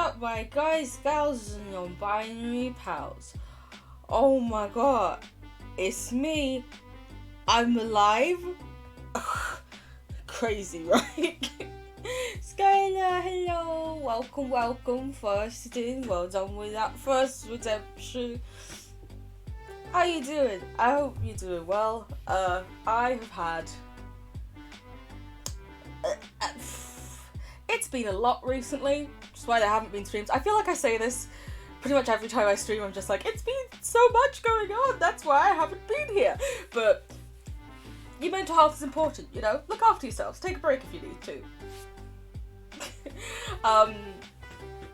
up, my guys, gals, and non-binary pals? Oh my god, it's me. I'm alive. Ugh, crazy, right? Skylar, hello, welcome. First in, well done with that first redemption. How you doing? I hope you're doing well. I have had. It's been a lot recently, which is why there haven't been streams. I feel like I say this pretty much every time I stream. I'm just like, it's been so much going on, that's why I haven't been here. But your mental health is important, you know? Look after yourselves, take a break if you need to.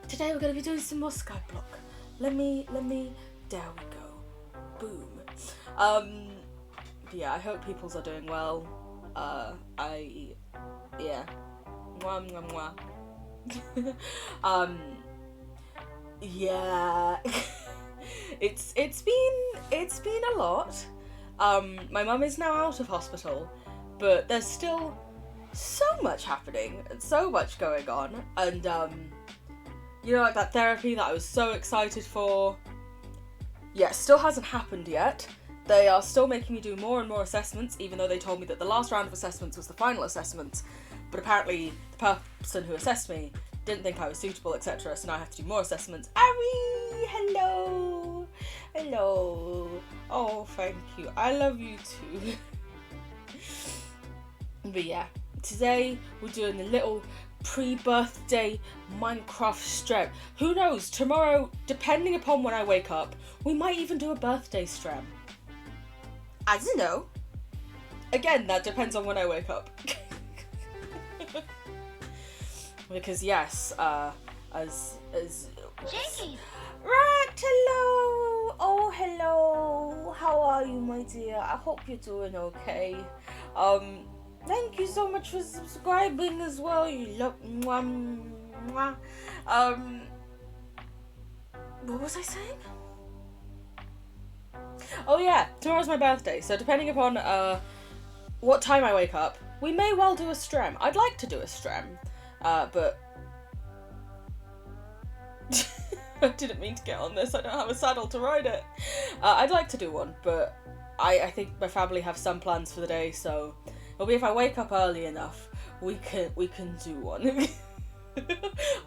Today we're going to be doing some more Skyblock. Let me, there we go. Boom. Yeah, I hope people's are doing well. Yeah. Mwah. Yeah. it's been a lot. My mum is now out of hospital, but there's still so much happening and so much going on, and you know, like that therapy that I was so excited for, yeah, still hasn't happened yet. They are still making me do more and more assessments, even though they told me that the last round of assessments was the final assessment. But apparently the person who assessed me didn't think I was suitable, etc. So now I have to do more assessments. Ari, hello. Oh, thank you. I love you too. But yeah, today we're doing a little pre-birthday Minecraft Strem. Who knows, tomorrow, depending upon when I wake up, we might even do a birthday Strem. I don't know. Again, that depends on when I wake up. Because yes, as Jakey. right, hello. Oh, hello. How are you, my dear? I hope you're doing okay. Thank you so much for subscribing as well. You love mwah. What was I saying? Oh yeah, tomorrow's my birthday, so depending upon what time I wake up, we may well do a Strem. I'd like to do a Strem, but I didn't mean to get on this. I don't have a saddle to ride it. I'd like to do one, but I think my family have some plans for the day, so it'll be if I wake up early enough, we can do one.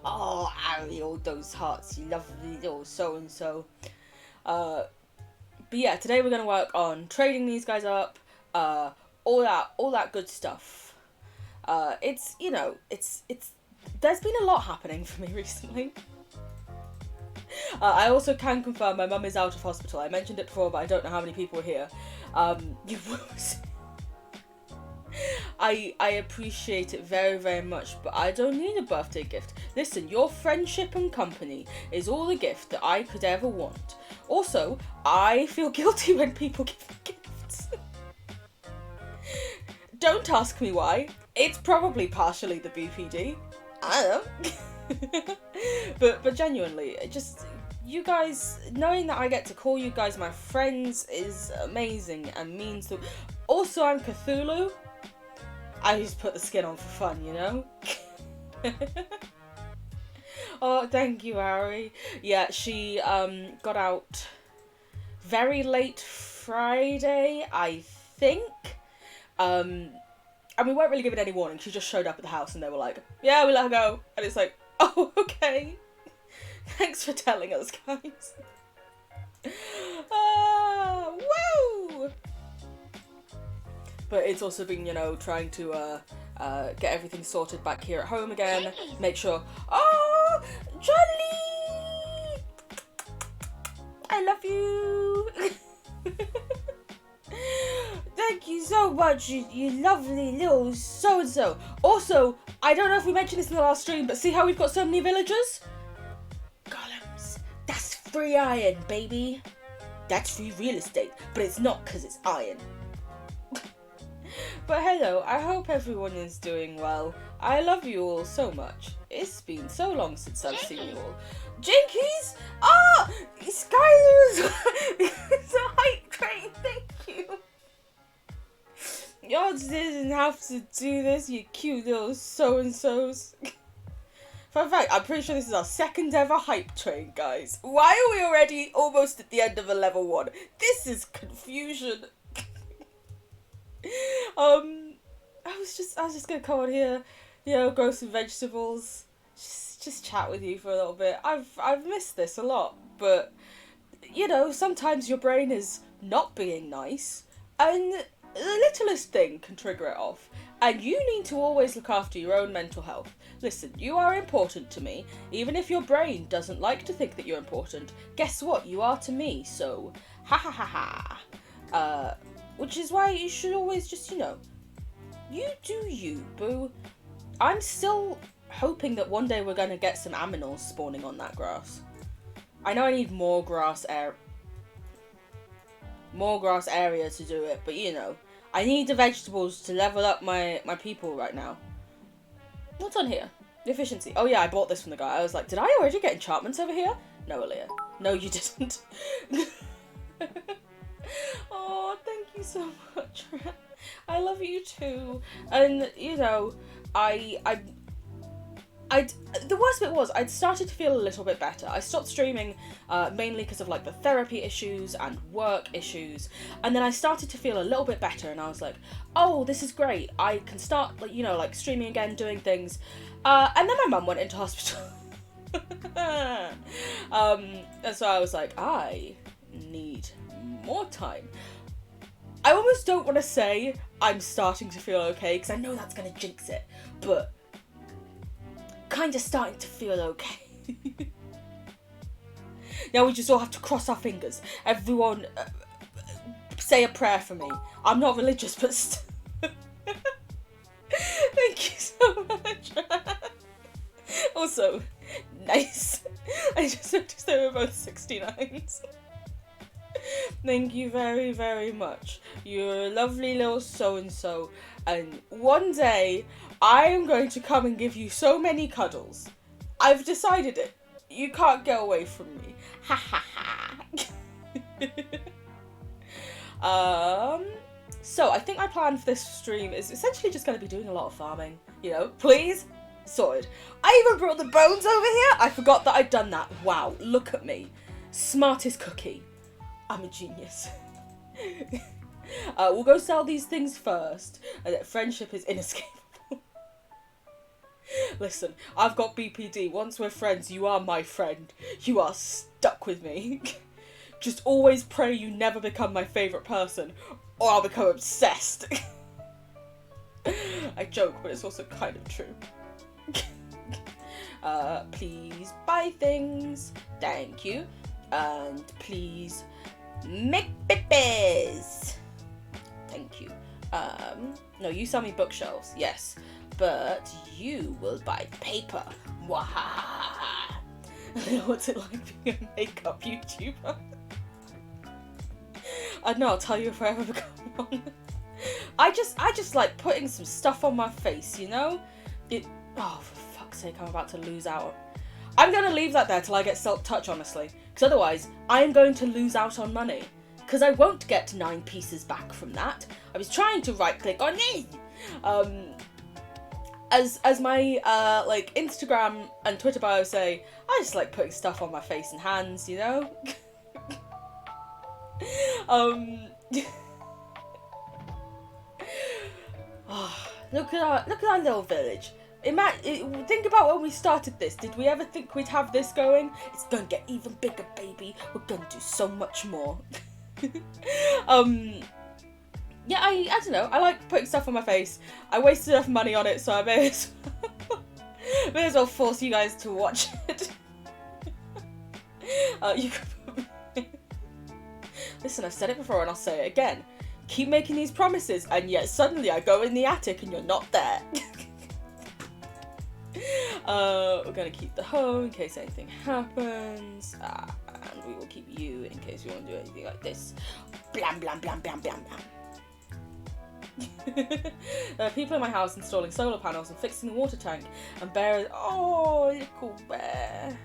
Oh, Ari, all those hearts, you lovely little so-and-so. But yeah, today we're going to work on trading these guys up, all that good stuff. It's, you know, there's been a lot happening for me recently. I also can confirm my mum is out of hospital. I mentioned it before, but I don't know how many people were here. I appreciate it very, very much, but I don't need a birthday gift. Listen, your friendship and company is all the gift that I could ever want. Also, I feel guilty when people give me gifts. Don't ask me why. It's probably partially the BPD. I don't know. but genuinely, just you guys, knowing that I get to call you guys my friends is amazing and means that. Also, I'm Cthulhu. I just put the skin on for fun, you know? Oh, thank you, Ari. Yeah, she got out very late Friday, I think. And we weren't really given any warning. She just showed up at the house and they were like, yeah, we let her go. And it's like, oh, okay. Thanks for telling us, guys. Woo! But it's also been, you know, trying to get everything sorted back here at home again. Make sure. Oh, Jolly! I love you. Thank you so much, you lovely little so-and-so. Also, I don't know if we mentioned this in the last stream, but see how we've got so many villagers? Golems. That's free iron, baby. That's free real estate, but it's not because it's iron. But hello, I hope everyone is doing well. I love you all so much. It's been so long since I've seen you all. Jinkies! Ah! Skylar's! It's a hype train, thank you. Y'all didn't have to do this, you cute little so-and-sos. Fun fact, I'm pretty sure this is our second ever hype train, guys. Why are we already almost at the end of a level 1? This is confusion. I was just gonna come on here, grow some vegetables, just chat with you for a little bit. I've missed this a lot, but sometimes your brain is not being nice, and the littlest thing can trigger it off. And you need to always look after your own mental health. Listen, you are important to me, even if your brain doesn't like to think that you're important. Guess what? You are to me, so ha ha ha ha. Which is why you should always just, you do you, boo. I'm still hoping that one day we're gonna get some aminals spawning on that grass. I know I need more grass area to do it, but I need the vegetables to level up my people right now. What's on here? Efficiency. Oh yeah, I bought this from the guy. I was like, did I already get enchantments over here? No, Aaliyah. No, you didn't. Oh, thank you so much. I love you too. And the worst bit was I'd started to feel a little bit better. I stopped streaming mainly because of like the therapy issues and work issues, and then I started to feel a little bit better, and I was like, oh, this is great. I can start like streaming again, doing things. And then my mum went into hospital. And so I was like, I need more time. I almost don't want to say I'm starting to feel okay, because I know that's going to jinx it, but kind of starting to feel okay. Now we just all have to cross our fingers. Everyone say a prayer for me. I'm not religious, but thank you so much. Also, nice. I just noticed they were both 69s. Thank you very, very much. You're a lovely little so-and-so. And one day, I am going to come and give you so many cuddles. I've decided it. You can't get away from me. Ha ha ha. So I think my plan for this stream is essentially just going to be doing a lot of farming. Please? Sorted. I even brought the bones over here. I forgot that I'd done that. Wow, look at me. Smartest cookie. I'm a genius. We'll go sell these things first. Friendship is inescapable. Listen, I've got BPD. Once we're friends, you are my friend. You are stuck with me. Just always pray you never become my favourite person, or I'll become obsessed. I joke, but it's also kind of true. Please buy things. Thank you. And please make pippies. Thank you. No, you sell me bookshelves, yes. But you will buy paper. Wahahaha. What's it like being a makeup YouTuber? I don't know, I'll tell you if I ever become one. I just like putting some stuff on my face, Oh, for fuck's sake, I'm about to lose out. I'm going to leave that there till I get Silk Touch, honestly. Because otherwise, I am going to lose out on money. Because I won't get 9 pieces back from that. I was trying to right-click on it. As my, Instagram and Twitter bio say, I just like putting stuff on my face and hands, Look at our little village. Think about when we started this. Did we ever think we'd have this going? It's gonna get even bigger, baby. We're gonna do so much more. Yeah, I don't know. I like putting stuff on my face. I wasted enough money on it, so I may as well force you guys to watch it. Listen, I've said it before and I'll say it again. Keep making these promises, and yet suddenly I go in the attic and you're not there. We're gonna keep the hoe in case anything happens, and we will keep you in case we want to do anything like this. Blam blam blam blam blam blam. There are people in my house installing solar panels and fixing the water tank, and Bear, oh, little Bear.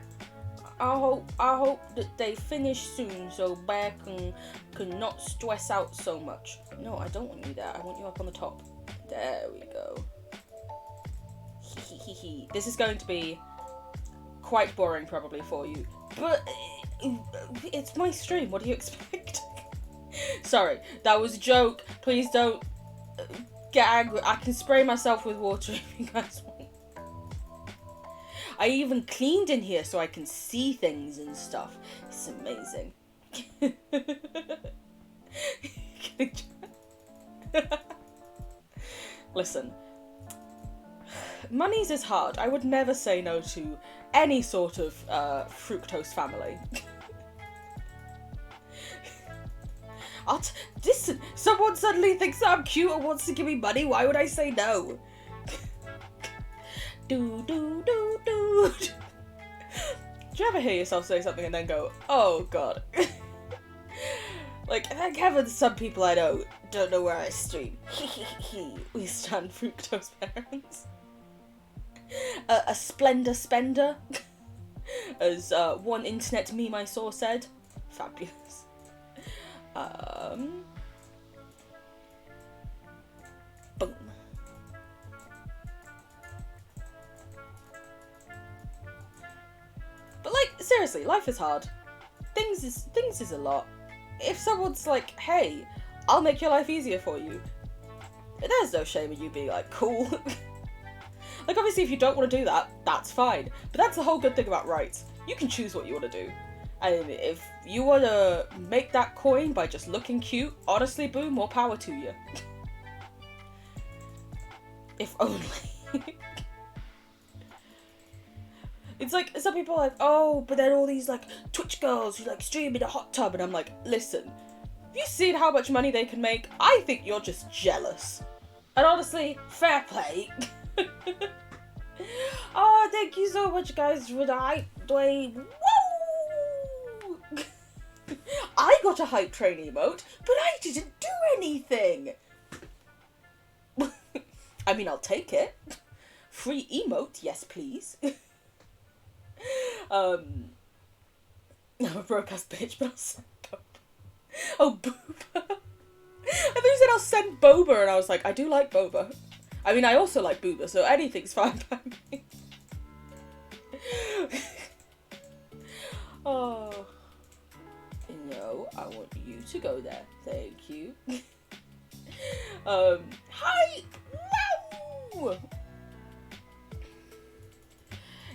I hope that they finish soon so Bear can not stress out so much. No, I don't want you there. I want you up on the top. There we go. This is going to be quite boring probably for you, but it's my stream, what do you expect? Sorry, that was a joke. Please don't get angry. I can spray myself with water if you guys want. I even cleaned in here so I can see things and stuff. It's amazing. Listen, money's is hard. I would never say no to any sort of fructose family. Listen, someone suddenly thinks that I'm cute and wants to give me money. Why would I say no? Do. Do you ever hear yourself say something and then go, oh god? Like, thank heavens some people I know don't know where I stream. We stand fructose parents. A splendor spender, as one internet meme I saw said. Fabulous. Boom. But like, seriously, life is hard. Things is a lot. If someone's like, hey, I'll make your life easier for you, there's no shame in you being like, cool. Like, obviously, if you don't want to do that, that's fine. But that's the whole good thing about rights. You can choose what you want to do. And if you want to make that coin by just looking cute, honestly, boo, more power to you. If only. It's like, some people are like, oh, but then all these, like, Twitch girls who, like, stream in a hot tub. And I'm like, listen, have you seen how much money they can make? I think you're just jealous. And honestly, fair play. Oh, thank you so much, guys, for the hype train. Woo! I got a hype train emote, but I didn't do anything. I mean, I'll take it. Free emote, yes, please. I'm a broke-ass bitch, but I'll send Boba. Oh, Booba. I thought you said I'll send Boba, and I was like, I do like Boba. I mean, I also like Booba, so anything's fine by me. Oh. No, I want you to go there. Thank you. Hi! No!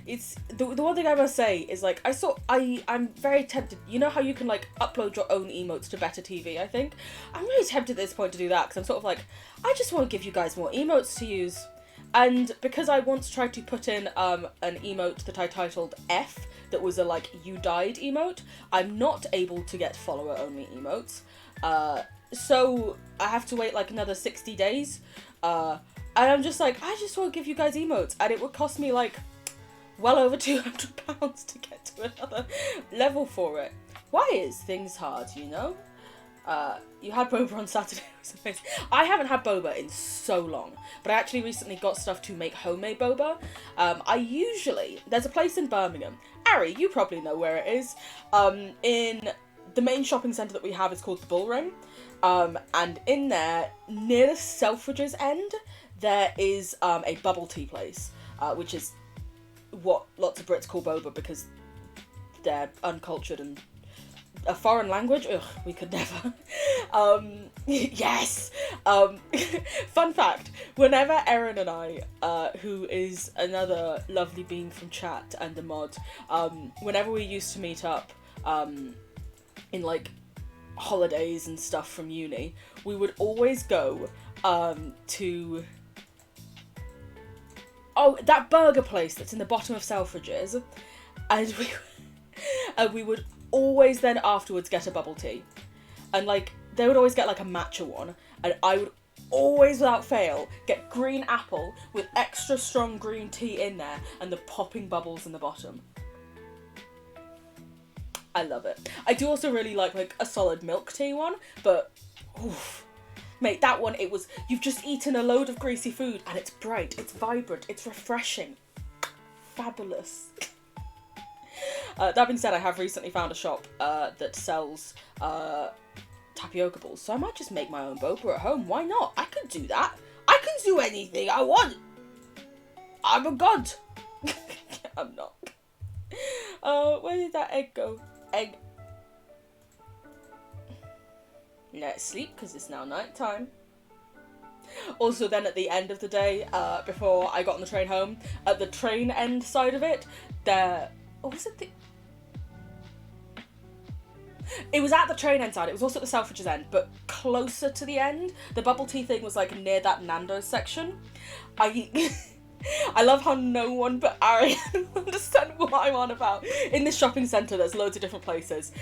It's the one thing I must say is, like, I'm very tempted. You know how you can, like, upload your own emotes to Better TV, I think? I'm really tempted at this point to do that, because I'm sort of like, I just want to give you guys more emotes to use. And because I once tried to put in an emote that I titled F, that was a, like, you died emote, I'm not able to get follower-only emotes. So I have to wait, like, another 60 days. And I'm just like, I just want to give you guys emotes. And it would cost me, like, well over £200 to get to another level for it. Why is things hard, you know? You had boba on Saturday, it was amazing. I haven't had boba in so long, but I actually recently got stuff to make homemade boba. There's a place in Birmingham. Ari, you probably know where it is. In the main shopping centre that we have is called the Bullring. And in there, near the Selfridges end, there is a bubble tea place, which is what lots of Brits call boba because they're uncultured and a foreign language. Ugh, we could never. Yes. Fun fact: whenever Erin and I, who is another lovely being from chat and a mod, whenever we used to meet up, in like holidays and stuff from uni, we would always go to that burger place that's in the bottom of Selfridges, and we would always then afterwards get a bubble tea, and like they would always get like a matcha one, and I would always without fail get green apple with extra strong green tea in there and the popping bubbles in the bottom. I love it. I do also really like a solid milk tea one, but oof. Mate, that one, you've just eaten a load of greasy food and it's bright, it's vibrant, it's refreshing. Fabulous. That being said, I have recently found a shop that sells tapioca balls, so I might just make my own boba at home. Why not? I could do that. I can do anything I want. I'm a god. I'm not. Where did that egg go? Egg. Let's sleep, because it's now night time. Also, then at the end of the day, before I got on the train home, at the train end side of it, what was it? It was at the train end side. It was also at the Selfridges end, but closer to the end. The bubble tea thing was like near that Nando's section. I love how no one but Arian understand what I'm on about. In this shopping centre, there's loads of different places.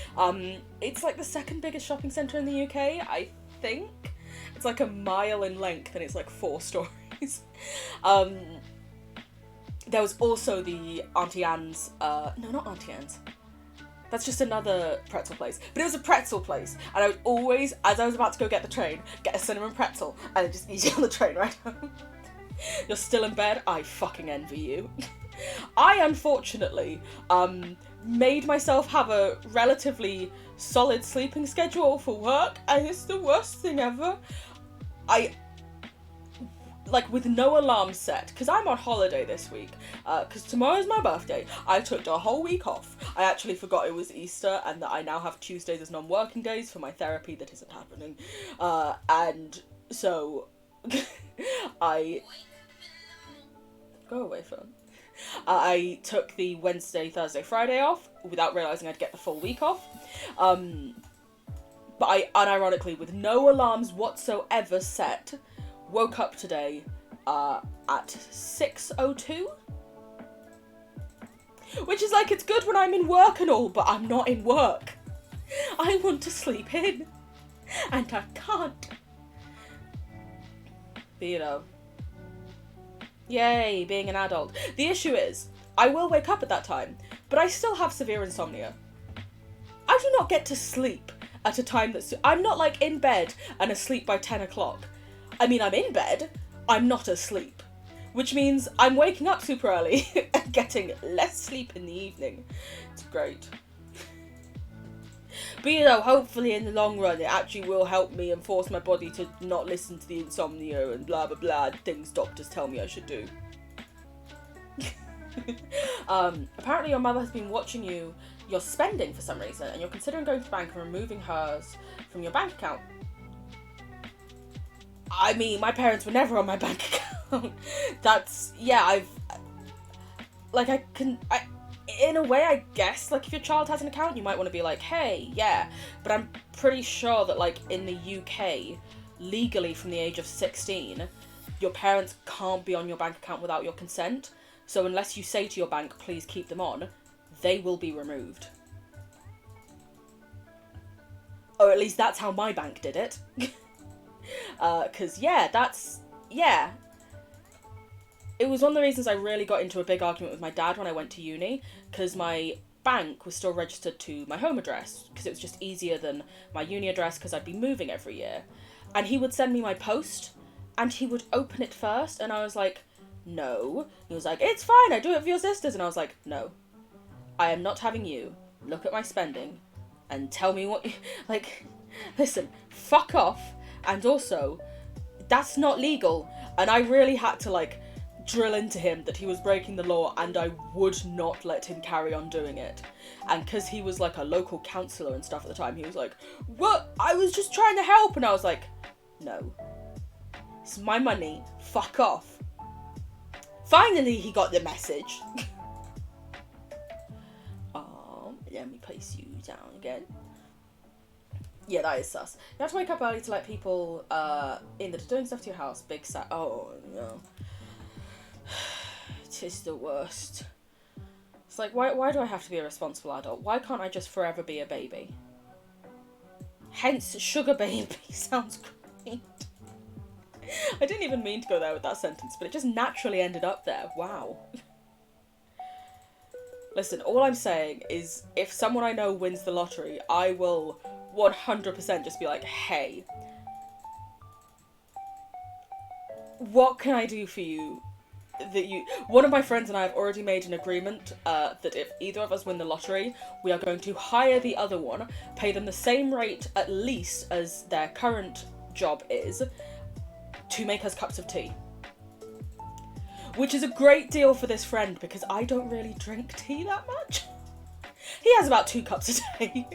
It's like the second biggest shopping centre in the UK, I think. It's like a mile in length and it's like 4 stories. There was also the Auntie Anne's, no, not Auntie Anne's. That's just another pretzel place. But it was a pretzel place. And I would always, as I was about to go get the train, get a cinnamon pretzel and then just eat it on the train right home. You're still in bed? I fucking envy you. I, unfortunately, made myself have a relatively solid sleeping schedule for work, and it's the worst thing ever. With no alarm set, because I'm on holiday this week, because tomorrow's my birthday. I took the whole week off. I actually forgot it was Easter, and that I now have Tuesdays as non-working days for my therapy that isn't happening. And so, I... Go away, phone. I took the Wednesday, Thursday, Friday off without realising I'd get the full week off. But I, unironically, with no alarms whatsoever set, woke up today at 6:02. Which is like, it's good when I'm in work and all, but I'm not in work. I want to sleep in. And I can't. But you know. Yay, being an adult. The issue is, I will wake up at that time, but I still have severe insomnia. I do not get to sleep at a time that's... I'm not like in bed and asleep by 10 o'clock. I mean, I'm in bed, I'm not asleep. Which means I'm waking up super early and getting less sleep in the evening. It's great. But you know, hopefully in the long run it actually will help me and force my body to not listen to the insomnia and blah blah blah things doctors tell me I should do. Apparently your mother has been watching your spending for some reason, and you're considering going to the bank and removing hers from your bank account. I mean, my parents were never on my bank account. That's, yeah, in a way, I guess, like, if your child has an account, you might want to be like, hey, yeah. But I'm pretty sure that, like, in the UK, legally from the age of 16, your parents can't be on your bank account without your consent. So unless you say to your bank, please keep them on, they will be removed. Or at least that's how my bank did it. 'Cause, yeah, it was one of the reasons I really got into a big argument with my dad when I went to uni, because my bank was still registered to my home address, because it was just easier than my uni address, because I'd be moving every year. And he would send me my post, and he would open it first, and I was like, no. He was like, it's fine, I do it for your sisters. And I was like, no. I am not having you look at my spending and tell me what... Like, listen, fuck off. And also, that's not legal. And I really had to, like, drill into him that he was breaking the law, and I would not let him carry on doing it. And because he was, like, a local councillor and stuff at the time, he was like, what? I was just trying to help. And I was like, no. It's my money. Fuck off. Finally, he got the message. Let me place you down again. Yeah, that is sus. You have to wake up early to let people in that are doing stuff to your house. Big sad. Oh, no. Tis the worst. It's like, why do I have to be a responsible adult? Why can't I just forever be a baby? Hence, sugar baby sounds great. I didn't even mean to go there with that sentence, but it just naturally ended up there. Wow. Listen, all I'm saying is, if someone I know wins the lottery, I will 100% just be like, hey, what can I do for you? One of my friends and I have already made an agreement that if either of us win the lottery, we are going to hire the other one, pay them the same rate at least as their current job is, to make us cups of tea. Which is a great deal for this friend, because I don't really drink tea that much. He has about 2 cups a day.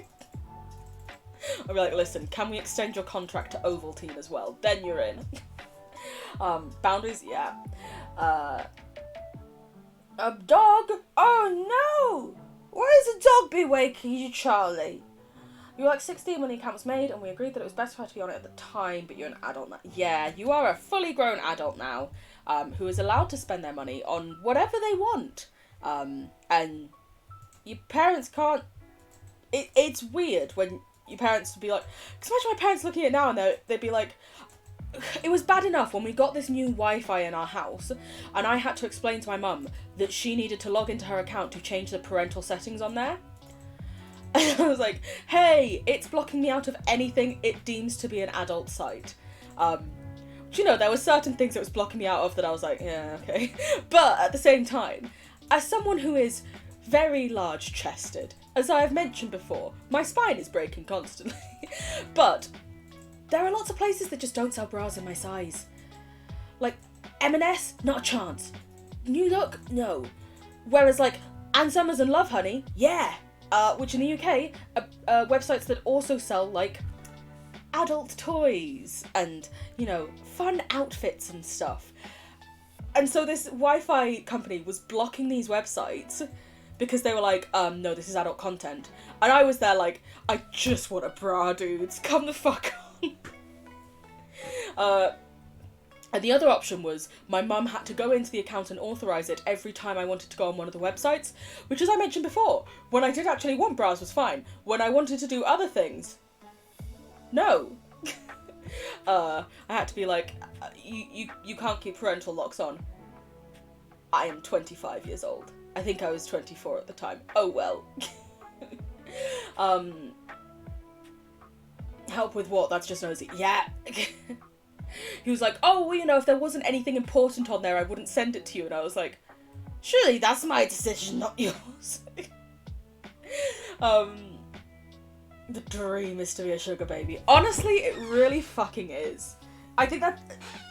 I'll be like, listen, can we extend your contract to Ovaltine as well? Then you're in. Boundaries, yeah. A dog? Oh no! Why is a dog be waking you, Charlie? You were like 16 when the account was made, and we agreed that it was best for her to be on it at the time, but you're an adult now. Yeah, you are a fully grown adult now, who is allowed to spend their money on whatever they want. And your parents can't... It's weird when your parents would be like... Because imagine my parents looking at it now and they'd be like... It was bad enough when we got this new Wi-Fi in our house, and I had to explain to my mum that she needed to log into her account to change the parental settings on there. And I was like, hey, it's blocking me out of anything it deems to be an adult site. You know, there were certain things it was blocking me out of that I was like, yeah, okay. But at the same time, as someone who is very large-chested, as I have mentioned before, my spine is breaking constantly. But there are lots of places that just don't sell bras in my size. Like, M&S, not a chance. New Look, no. Whereas, like, Ann Summers and Love Honey, yeah. Which in the UK are websites that also sell, like, adult toys and, you know, fun outfits and stuff. And so this Wi-Fi company was blocking these websites because they were like, no, this is adult content. And I was there like, I just want a bra, dudes. Come the fuck on. And the other option was my mum had to go into the account and authorise it every time I wanted to go on one of the websites, which, as I mentioned before, when I did actually want bras was fine. When I wanted to do other things, no. I had to be like, you can't keep parental locks on. I am 25 years old. I think I was 24 at the time. Oh well. Help with what? That's just nosy. Yeah. He was like, oh, well, you know, if there wasn't anything important on there, I wouldn't send it to you. And I was like, surely that's my decision, not yours. The dream is to be a sugar baby. Honestly, it really fucking is. I think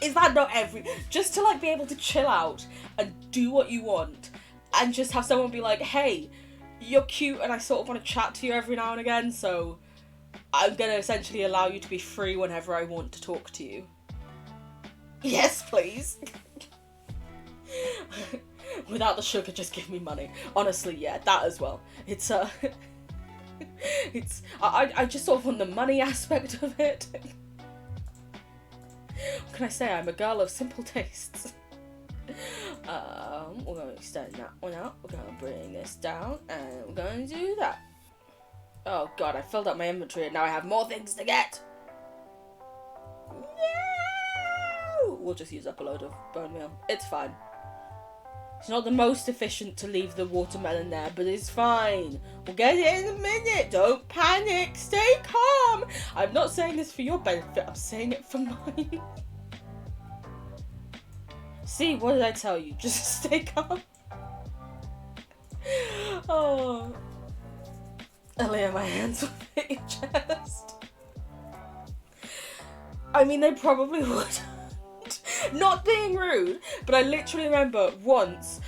is that not just to, like, be able to chill out and do what you want and just have someone be like, hey, you're cute and I sort of want to chat to you every now and again, so I'm going to essentially allow you to be free whenever I want to talk to you. Yes, please. Without the sugar, just give me money. Honestly, yeah, that as well. It's I just sort of want the money aspect of it. What can I say? I'm a girl of simple tastes. We're going to extend that one out. We're going to bring this down, and we're going to do that. Oh god, I filled up my inventory, and now I have more things to get. We'll just use up a load of bone meal. It's fine. It's not the most efficient to leave the watermelon there, but it's fine. We'll get it in a minute. Don't panic. Stay calm. I'm not saying this for your benefit. I'm saying it for mine. See, what did I tell you? Just stay calm. Oh. Earlier, my hands would hit your chest. I mean, they probably would. Not being rude, but I literally remember once,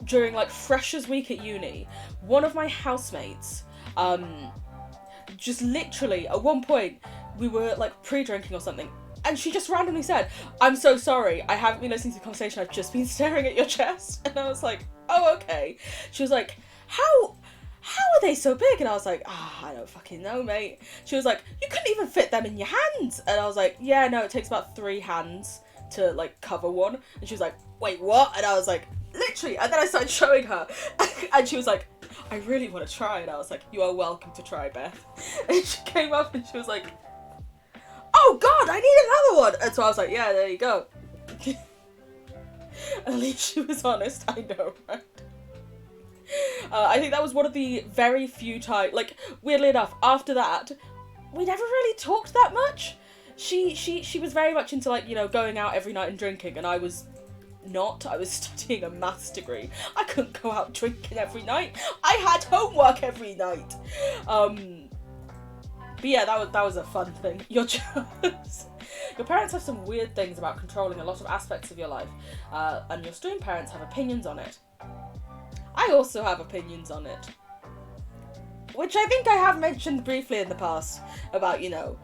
during like Freshers Week at uni, one of my housemates, just literally, at one point, we were like pre-drinking or something, and she just randomly said, I'm so sorry, I haven't been listening to the conversation, I've just been staring at your chest. And I was like, oh, okay. She was like, how are they so big? And I was like, I don't fucking know, mate. She was like, you couldn't even fit them in your hands. And I was like, yeah, no, it takes about 3 hands to like cover one. And she was like, wait, what? And I was like, literally. And then I started showing her, and she was like, I really want to try. And I was like, you are welcome to try, Beth. And she came up and she was like, oh god, I need another one. And so I was like, yeah, there you go. At least she was honest. I know, right? I think that was one of the very few times, like, weirdly enough, after that, we never really talked that much. She was very much into, like, you know, going out every night and drinking, and I was not. I was studying a maths degree. I couldn't go out drinking every night. I had homework every night. But yeah, that was a fun thing. Your parents have some weird things about controlling a lot of aspects of your life, and your stream parents have opinions on it. I also have opinions on it. which I think I have mentioned briefly in the past about, you know,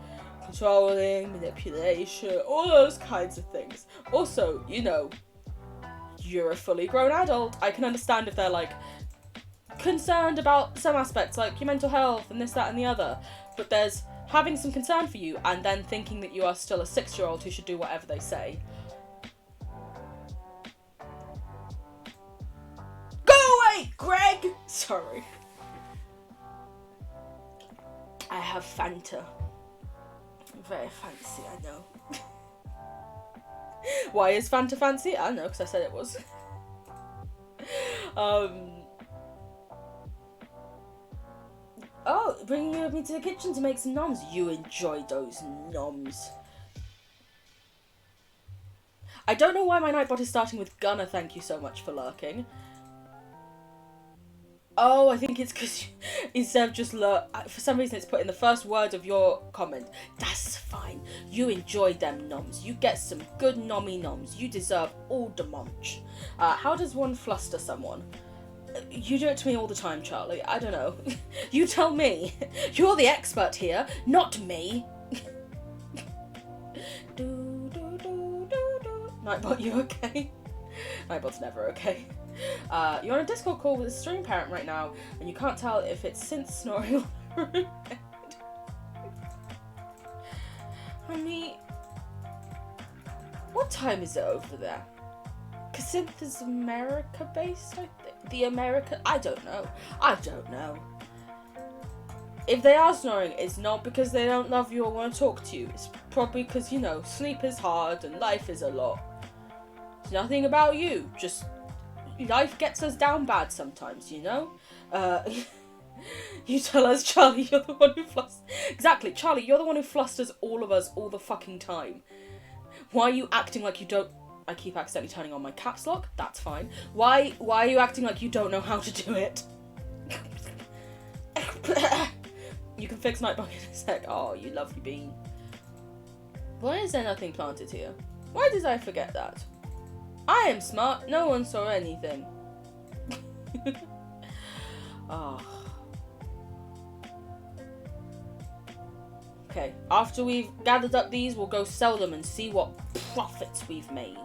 controlling, manipulation, all those kinds of things. Also, you know, you're a fully grown adult. I can understand if they're like concerned about some aspects like your mental health and this, that and the other, but there's having some concern for you and then thinking that you are still a 6-year-old who should do whatever they say. Go away, Greg! Sorry. I have Fanta. Very fancy, I know. Why is Fanta fancy? I don't know, because I said it was. Oh, bringing me to the kitchen to make some noms. You enjoy those noms. I don't know why my Nightbot is starting with Gunner, thank you so much for lurking. Oh, I think it's because instead of just for some reason it's put in the first word of your comment. That's fine. You enjoy them noms. You get some good nommy noms. You deserve all the munch. How does one fluster someone? You do it to me all the time, Charlie. I don't know. You tell me. You're the expert here, not me. Nightbot, you okay? Nightbot's never okay. You're on a Discord call with a stream parent right now, and you can't tell if it's synth snoring or Honey, what time is it over there? Cause synth is America based, I think. I don't know. If they are snoring, it's not because they don't love you or want to talk to you. It's probably because, you know, sleep is hard and life is a lot. It's nothing about you, just life gets us down bad sometimes, you know? You tell us, Charlie, you're the one who flusters. Exactly, Charlie, you're the one who flusters all of us all the fucking time. Why are you acting like you don't... I keep accidentally turning on my caps lock. That's fine. Why are you acting like you don't know how to do it? You can fix Nightbot in a sec. Oh, you lovely bean. Why is there nothing planted here? Why did I forget that? I am smart. No one saw anything. Oh. Okay, after we've gathered up these, we'll go sell them and see what profits we've made.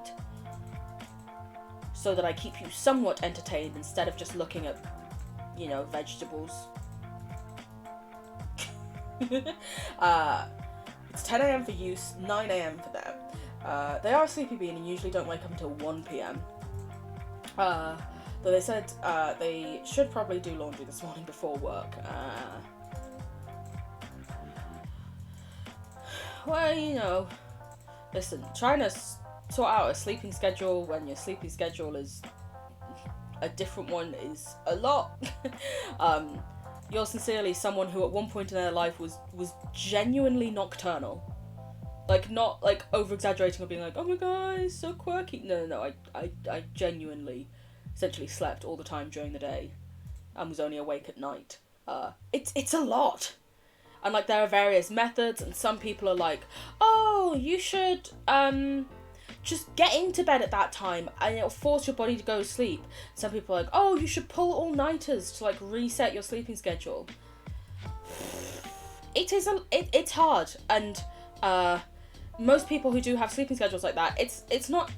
So that I keep you somewhat entertained instead of just looking at, you know, vegetables. It's 10 AM for you, 9 AM for them. They are a sleepy bean and usually don't wake up until 1 PM. Though they said they should probably do laundry this morning before work. Well, you know, listen, trying to sort out a sleeping schedule when your sleeping schedule is a different one is a lot. You're sincerely someone who at one point in their life was genuinely nocturnal. Like, not like over-exaggerating or being like, oh my god, it's so quirky. No, I genuinely essentially slept all the time during the day and was only awake at night. It's a lot. And like there are various methods, and some people are like, oh, you should just get into bed at that time and it'll force your body to go to sleep. Some people are like, oh, you should pull all-nighters to like reset your sleeping schedule. It's hard, and most people who do have sleeping schedules like that, it's not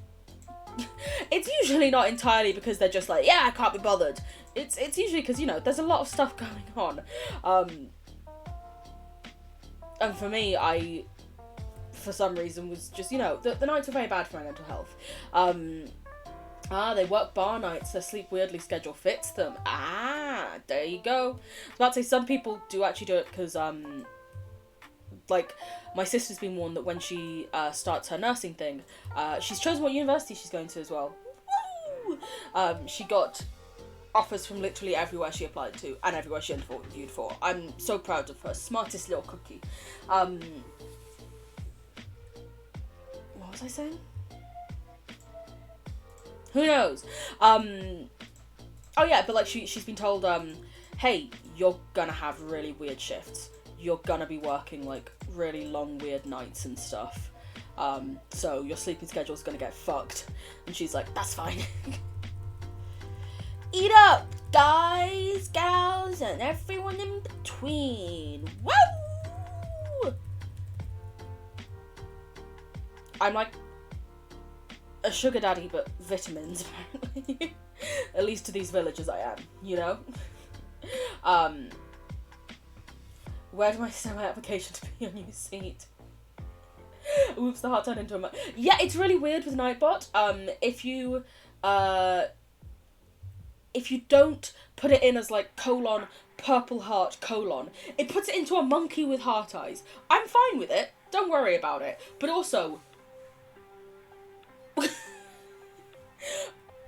it's usually not entirely because they're just like, yeah, I can't be bothered. It's usually because, you know, there's a lot of stuff going on. And for me, I, for some reason, was just, you know, the nights were very bad for my mental health. They work bar nights, their sleep weirdly schedule fits them. There you go. I was about to say, some people do actually do it because, like, my sister's been warned that when she starts her nursing thing, she's chosen what university she's going to as well. Woo! She got offers from literally everywhere she applied to and everywhere she interviewed for. I'm so proud of her. Smartest little cookie. What was I saying? Who knows? Oh yeah, but like she's been told, hey, you're gonna have really weird shifts. You're gonna be working like really long weird nights and stuff. So your sleeping schedule's gonna get fucked. And she's like, that's fine. Eat up! guys, gals, and everyone in between. Woo! I'm like a sugar daddy, but vitamins, apparently. At least to these villagers I am, you know? Where do I send my application to be a new seat? Oops, the heart turned into a... Yeah, it's really weird with Nightbot. If you don't put it in as like colon, purple heart, colon, it puts it into a monkey with heart eyes. I'm fine with it. Don't worry about it. But also...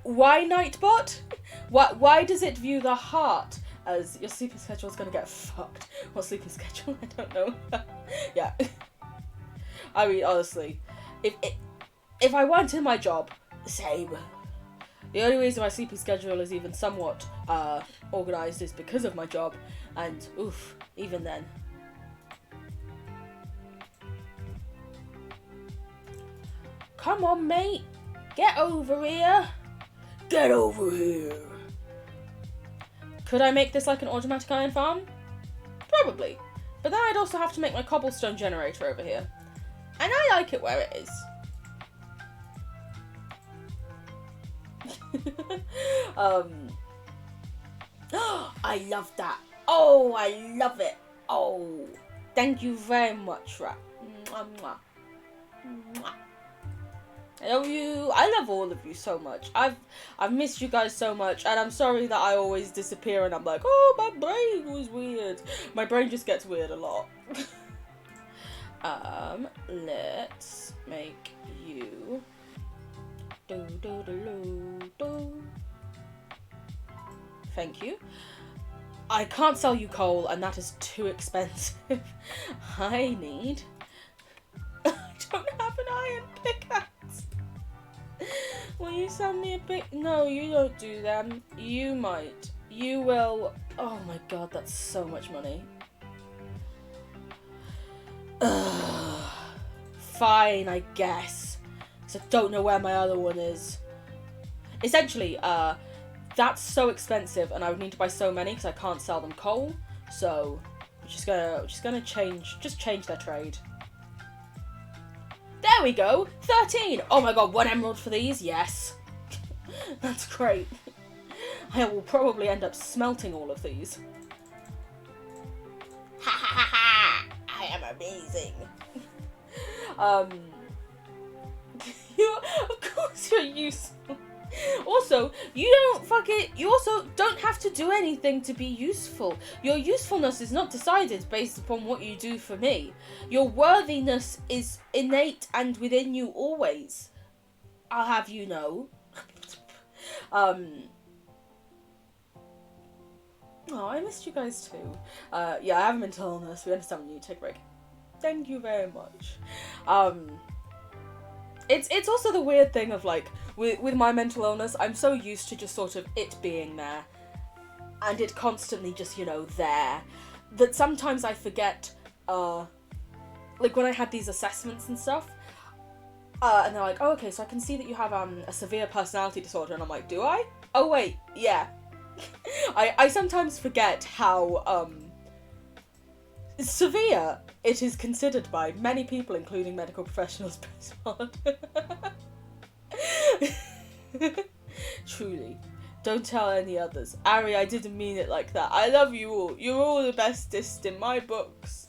Why Nightbot? Why does it view the heart as your sleeping schedule is gonna get fucked? What sleeping schedule? I don't know. Yeah. I mean, honestly, if I weren't in my job, same. The only reason my sleeping schedule is even somewhat organised is because of my job, and oof, even then. Come on, mate. Get over here. Get over here. Could I make this like an automatic iron farm? Probably. But then I'd also have to make my cobblestone generator over here. And I like it where it is. I love that. Oh, I love it. Oh, thank you very much, Rat. Mwah, mwah. Mwah. I love you. I love all of you so much. I've missed you guys so much, and I'm sorry that I always disappear and I'm like, oh, my brain was weird. My brain just gets weird a lot. Let's make you do. Thank you. I can't sell you coal, and that is too expensive. I need... I don't have an iron pickaxe. Will you send me a pic? No, you don't do them. You might. You will. Oh my god, that's so much money. Fine, I guess. So I don't know where my other one is. Essentially, that's so expensive, and I would need to buy so many because I can't sell them coal. So we're just gonna change their trade. There we go, 13. Oh my god, 1 emerald for these. Yes, that's great. I will probably end up smelting all of these. Ha ha ha ha! I am amazing. Of course you're useful. Also, you also don't have to do anything to be useful. Your usefulness is not decided based upon what you do for me. Your worthiness is innate and within you always. I'll have you know. Oh, I missed you guys too. Yeah, I have a mental illness. We understand when you take a break. Thank you very much. It's also the weird thing of like, with my mental illness, I'm so used to just sort of it being there, and it constantly just, you know, there, that sometimes I forget, like when I had these assessments and stuff, and they're like, oh, okay, so I can see that you have a severe personality disorder, and I'm like, do I? Oh wait, yeah. I sometimes forget how, severe it is considered by many people, including medical professionals. Truly. Don't tell any others. Ari, I didn't mean it like that. I love you all. You're all the bestest in my books.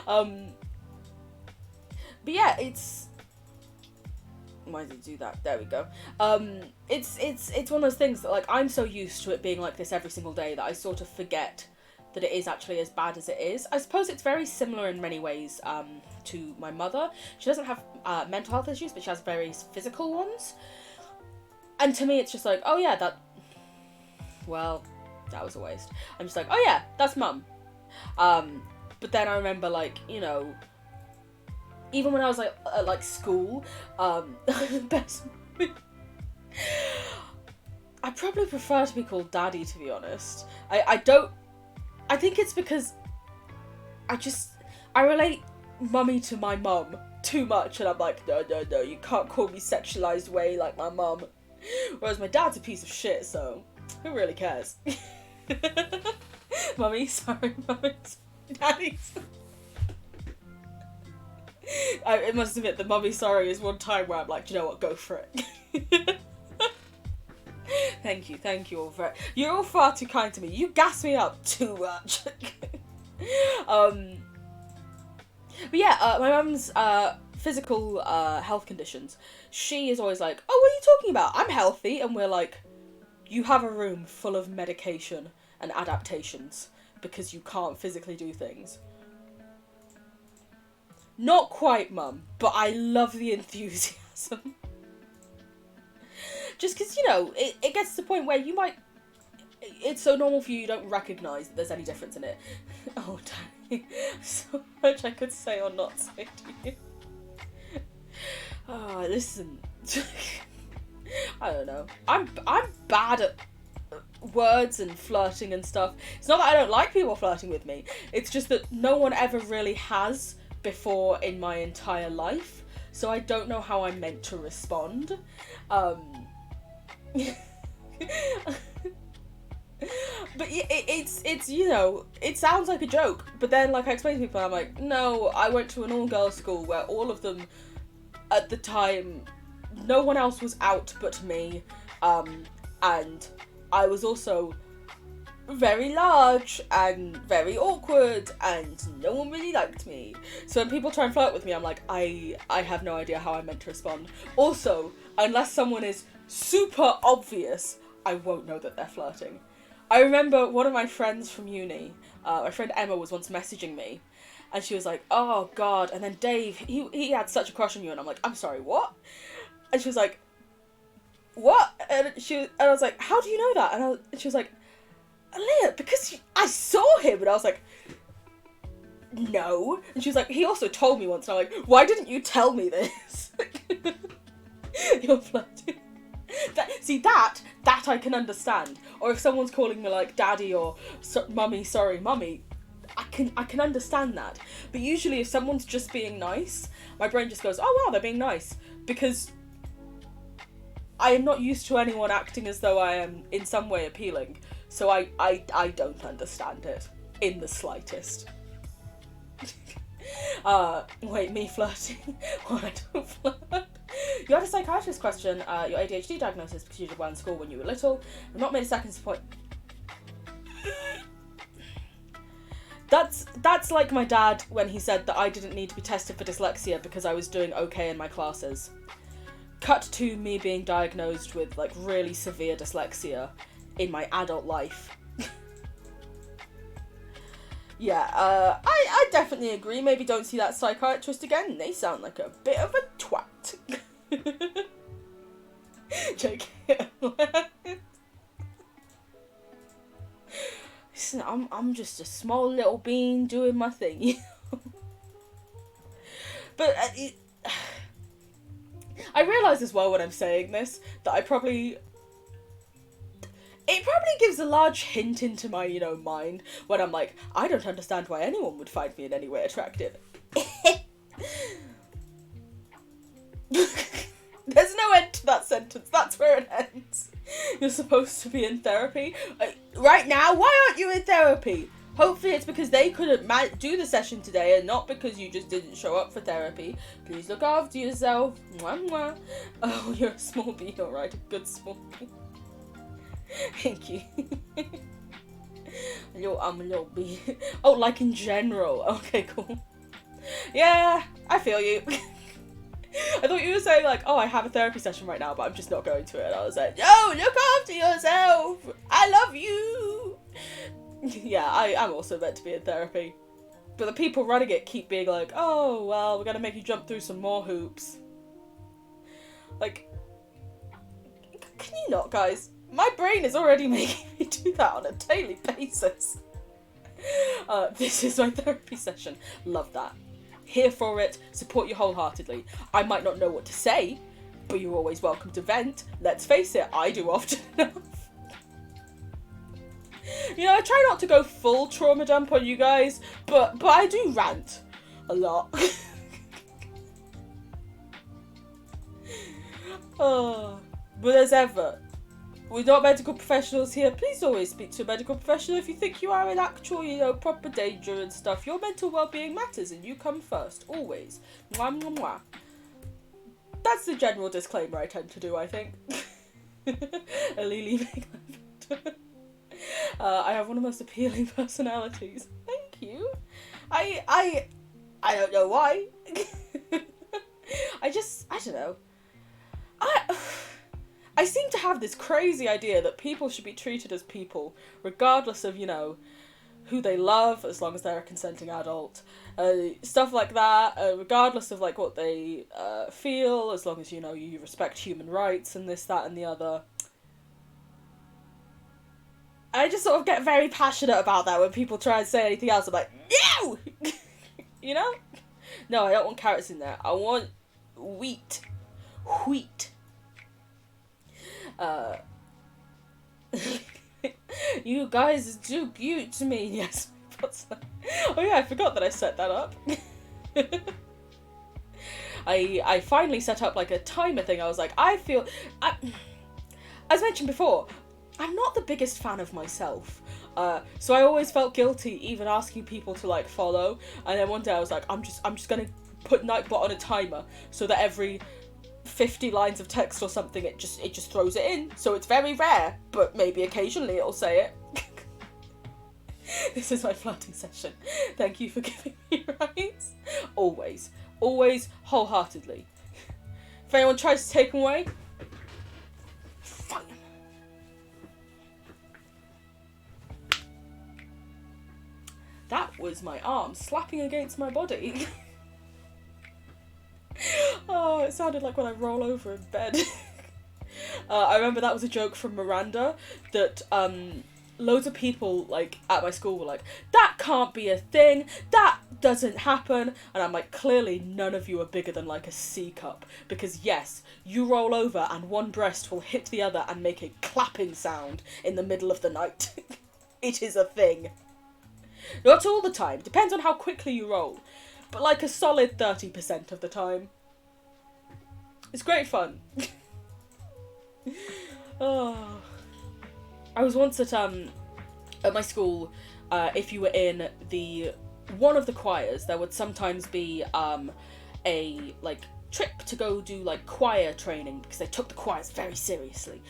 But yeah, it's... Why did it do that? There we go. It's one of those things that, like, I'm so used to it being like this every single day that I sort of forget that it is actually as bad as it is. I suppose it's very similar in many ways to my mother. She doesn't have mental health issues, but she has various physical ones. And to me, it's just like, oh yeah, that was a waste. I'm just like, oh yeah, that's mum. But then I remember, like, you know, even when I was like at like school, the best. I probably prefer to be called Daddy, to be honest. I think it's because I relate mummy to my mum too much, and I'm like, no, you can't call me sexualized way like my mum. Whereas my dad's a piece of shit, so Who really cares? Mummy, sorry, mummy, daddy. I must admit, the mummy sorry is one time where I'm like, do you know what, go for it. Thank you all for it. You're all far too kind to me. You gas me up too much. But yeah, my mum's physical health conditions. She is always like, oh, what are you talking about? I'm healthy. And we're like, you have a room full of medication and adaptations because you can't physically do things. Not quite, Mum, but I love the enthusiasm. Just because, you know, it gets to the point where you might... It's so normal for you, you don't recognise that there's any difference in it. Oh, Danny. So much I could say or not say to you. Oh, listen. I don't know. I'm bad at words and flirting and stuff. It's not that I don't like people flirting with me. It's just that no one ever really has before in my entire life. So I don't know how I'm meant to respond. But it's you know, it sounds like a joke, but then like I explain to people, I'm like, no, I went to an all-girls school where all of them at the time, no one else was out but me, and I was also very large and very awkward and no one really liked me. So when people try and flirt with me, I'm like, I have no idea how I'm meant to respond. Also, unless someone is super obvious, I won't know that they're flirting. I remember one of my friends from uni, my friend Emma, was once messaging me, and she was like, oh god, and then Dave, he had such a crush on you, and I'm like, I'm sorry, what? And she was like, what? And I was like, how do you know that? And she was like, Aaliyah, because I saw him. And I was like, no. And she was like, he also told me once. And I'm like, why didn't you tell me this? You're flirting. That I can understand. Or if someone's calling me like daddy or mummy, sorry, mummy, I can understand that. But usually if someone's just being nice, my brain just goes, oh wow, they're being nice. Because I am not used to anyone acting as though I am in some way appealing. So I don't understand it in the slightest. Wait, me flirting? Well, I don't flirt. You had a psychiatrist question your ADHD diagnosis because you did well in school when you were little. I've not made a second point. That's like my dad when he said that I didn't need to be tested for dyslexia because I was doing okay in my classes. Cut to me being diagnosed with like really severe dyslexia in my adult life. Yeah, I definitely agree. Maybe don't see that psychiatrist again. They sound like a bit of a twat. Joking. Listen, I'm just a small little bean doing my thing, you know? But I realise as well when I'm saying this that it probably gives a large hint into my, you know, mind when I'm like, I don't understand why anyone would find me in any way attractive. There's no end to that sentence. That's where it ends. You're supposed to be in therapy. Right now, why aren't you in therapy? Hopefully it's because they couldn't do the session today and not because you just didn't show up for therapy. Please look after yourself. Mwah, mwah. Oh, you're a small bee, alright. A good small bee. Thank you. I'm a little bee. Oh, like in general. Okay, cool. Yeah, I feel you. I thought you were saying like, oh, I have a therapy session right now, but I'm just not going to it. And I was like, yo, look after yourself. I love you. Yeah, I'm also meant to be in therapy. But the people running it keep being like, oh, well, we're going to make you jump through some more hoops. Like, can you not, guys? My brain is already making me do that on a daily basis. This is my therapy session. Love that. Here for it. Support you wholeheartedly. I might not know what to say, but you're always welcome to vent. Let's face it, I do often enough. You know, I try not to go full trauma dump on you guys, but I do rant a lot. Oh, but as ever, we're not medical professionals here. Please always speak to a medical professional if you think you are in actual, proper danger and stuff. Your mental well-being matters and you come first, always. Mwah, mwah, mwah. That's the general disclaimer I tend to do, I think. A Lily I have one of the most appealing personalities. Thank you. I don't know why. I don't know. I seem to have this crazy idea that people should be treated as people, regardless of, who they love, as long as they're a consenting adult. Stuff like that, regardless of, like, what they feel, as long as, you respect human rights and this, that, and the other. I just sort of get very passionate about that when people try and say anything else. I'm like, no! No, I don't want carrots in there. I want wheat. Wheat. You guys are too cute to me. Yes. Oh yeah, I forgot that I set that up. I finally set up like a timer thing. I was like, as mentioned before, I'm not the biggest fan of myself. So I always felt guilty even asking people to like follow. And then one day I was like, I'm just gonna put Nightbot on a timer so that every 50 lines of text or something it just throws it in. So it's very rare, but maybe occasionally it'll say it. This is my flirting session. Thank you for giving me rights. Always, wholeheartedly. If anyone tries to take them away, fine. That was my arm slapping against my body. Oh, it sounded like when I roll over in bed. I remember that was a joke from Miranda that loads of people like at my school were like, that can't be a thing, that doesn't happen, and I'm like, clearly none of you are bigger than like a C cup, because yes, you roll over and one breast will hit the other and make a clapping sound in the middle of the night. It is a thing. Not all the time, depends on how quickly you roll, but like a solid 30% of the time. It's great fun. Oh. I was once at my school, if you were in one of the choirs, there would sometimes be a like trip to go do like choir training, because they took the choirs very seriously,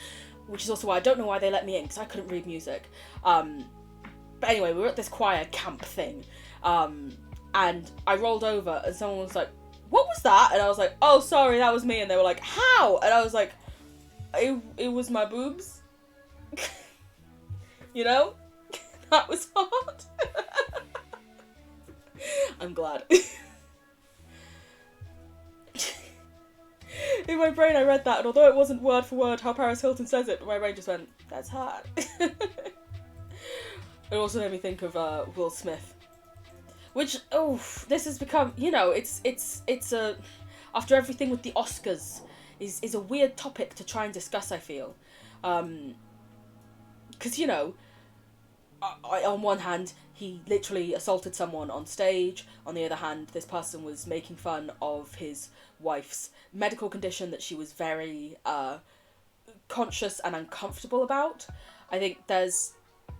which is also why I don't know why they let me in, because I couldn't read music. But anyway, we were at this choir camp thing, and I rolled over and someone was like, what was that? And I was like, oh, sorry, that was me. And they were like, how? And I was like, it was my boobs. That was hard. I'm glad. In my brain I read that, and although it wasn't word for word how Paris Hilton says it, my brain just went, that's hard. It also made me think of Will Smith. Which, this has become, it's a, after everything with the Oscars, is a weird topic to try and discuss, I feel. Because, on one hand, he literally assaulted someone on stage. On the other hand, this person was making fun of his wife's medical condition that she was very conscious and uncomfortable about. I think there's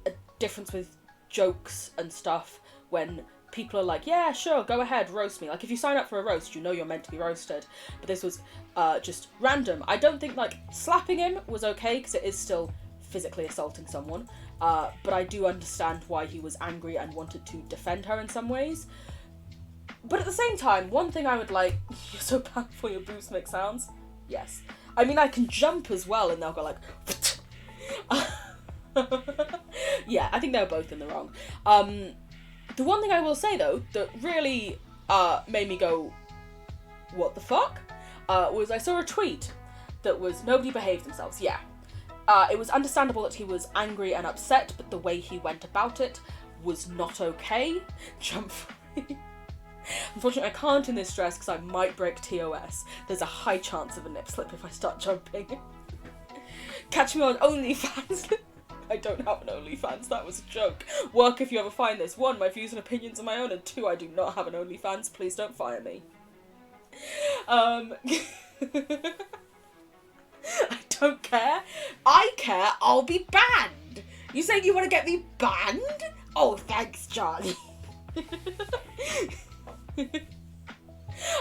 a difference with jokes and stuff when people are like, yeah, sure, go ahead, roast me. Like, if you sign up for a roast, you're meant to be roasted. But this was just random. I don't think, like, slapping him was okay, because it is still physically assaulting someone. But I do understand why he was angry and wanted to defend her in some ways. But at the same time, one thing I would like, you're so powerful, your boobs make sounds. Yes. I mean, I can jump as well, and they'll go like, yeah, I think they were both in the wrong. The one thing I will say, though, that really made me go, what the fuck? Was I saw a tweet that was, nobody behaved themselves. Yeah. It was understandable that he was angry and upset, but the way he went about it was not okay. Jump free. Unfortunately, I can't in this dress because I might break TOS. There's a high chance of a nip slip if I start jumping. Catch me on OnlyFans. I don't have an OnlyFans, that was a joke. Work if you ever find this. 1, my views and opinions are my own, and 2, I do not have an OnlyFans. Please don't fire me. I don't care. I care. I'll be banned. You saying you want to get me banned? Oh, thanks, Charlie.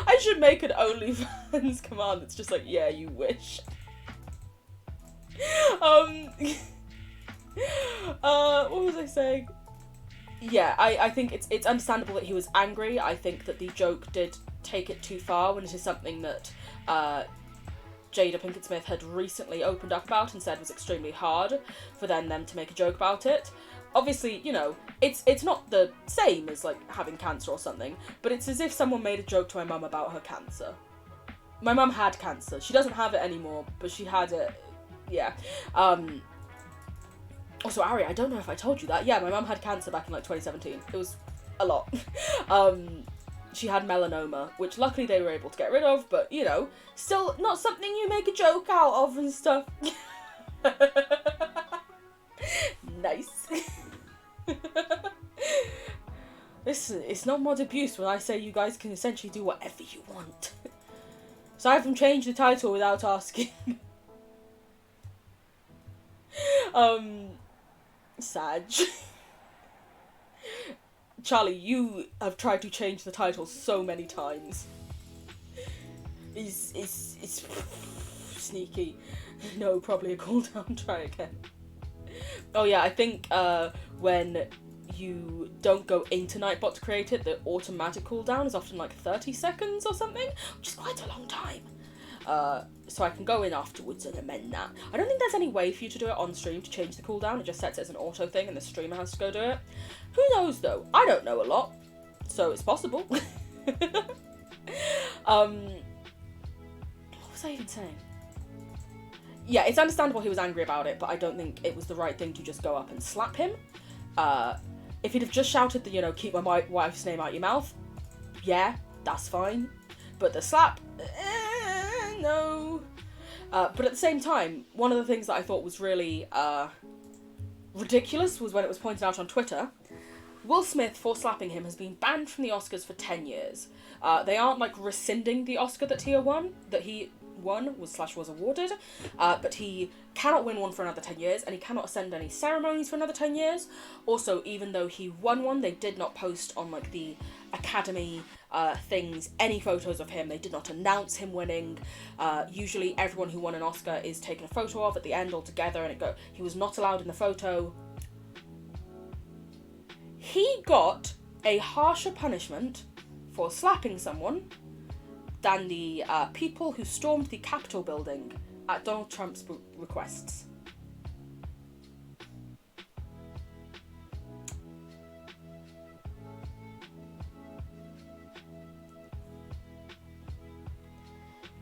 I should make an OnlyFans command that's just like, yeah, you wish. What was I saying? Yeah, I think it's understandable that he was angry. I think that the joke did take it too far when it is something that Jada Pinkett Smith had recently opened up about and said was extremely hard for them to make a joke about it. Obviously, you know, it's not the same as, like, having cancer or something, but it's as if someone made a joke to my mum about her cancer. My mum had cancer. She doesn't have it anymore, but she had it, yeah. Also, Ari, I don't know if I told you that. Yeah, my mum had cancer back in, like, 2017. It was a lot. She had melanoma, which luckily they were able to get rid of, but, you know, still not something you make a joke out of and stuff. Nice. Listen, it's not mod abuse when I say you guys can essentially do whatever you want. Aside from change the title without asking. Sag. Charlie, you have tried to change the title so many times. It's sneaky. No, probably a cooldown. Try again. Oh yeah, I think when you don't go into Nightbot to create it, the automatic cooldown is often like 30 seconds or something, which is quite a long time. So I can go in afterwards and amend that. I don't think there's any way for you to do it on stream to change the cooldown. It just sets it as an auto thing and the streamer has to go do it. Who knows though? I don't know a lot, so it's possible. What was I even saying? Yeah, it's understandable he was angry about it, but I don't think it was the right thing to just go up and slap him. If he'd have just shouted the, you know, keep my wife's name out your mouth, yeah, that's fine. But the slap, no. But at the same time, one of the things that I thought was really ridiculous was when it was pointed out on Twitter. Will Smith, for slapping him, has been banned from the Oscars for 10 years. They aren't, like, rescinding the Oscar that he won, was awarded, but he cannot win one for another 10 years, and he cannot attend any ceremonies for another 10 years. Also, even though he won one, they did not post on, like, the Academy things any photos of him. They did not announce him winning. Usually everyone who won an Oscar is taken a photo of at the end all together, and he was not allowed in the photo. He got a harsher punishment for slapping someone than the people who stormed the Capitol building at Donald Trump's requests.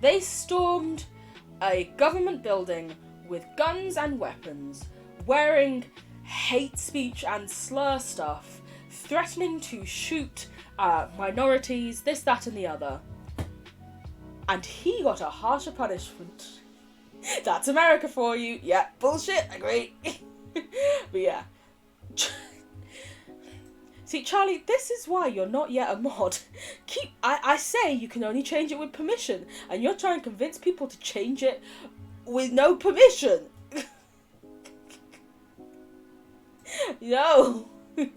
They stormed a government building with guns and weapons, wearing hate speech and slur stuff, threatening to shoot minorities, this, that, and the other. And he got a harsher punishment. That's America for you. Yeah, bullshit, agree. But yeah. See, Charlie, this is why you're not yet a mod. I say you can only change it with permission, and you're trying to convince people to change it with no permission. No. I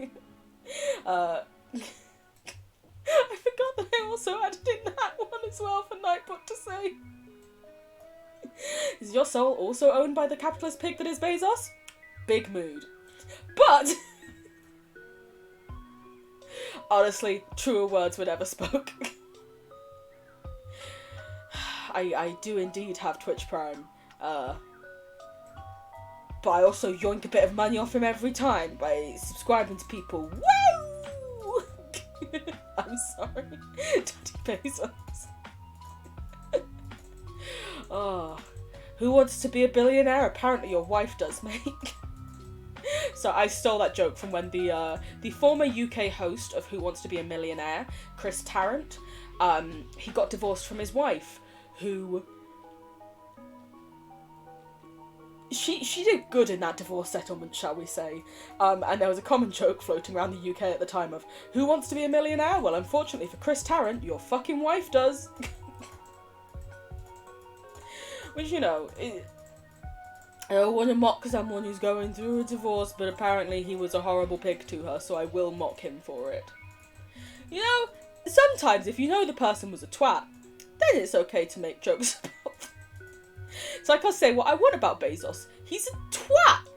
forgot that I also added in that one as well for Nightbot to say. Is your soul also owned by the capitalist pig that is Bezos? Big mood. But honestly, truer words were never spoke. I do indeed have Twitch Prime. But I also yoink a bit of money off him every time by subscribing to people. Woo! I'm sorry, Daddy Bezos. Oh, who wants to be a billionaire? Apparently your wife does, mate. So I stole that joke from when the former UK host of Who Wants to Be a Millionaire, Chris Tarrant, he got divorced from his wife, who she did good in that divorce settlement, shall we say. And there was a common joke floating around the UK at the time of, who wants to be a millionaire? Well, unfortunately for Chris Tarrant, your fucking wife does. Which, you know, I don't want to mock someone who's going through a divorce, but apparently he was a horrible pig to her, so I will mock him for it. You know, sometimes if you know the person was a twat, then it's okay to make jokes about them. So I can say what I want about Bezos. He's a twat!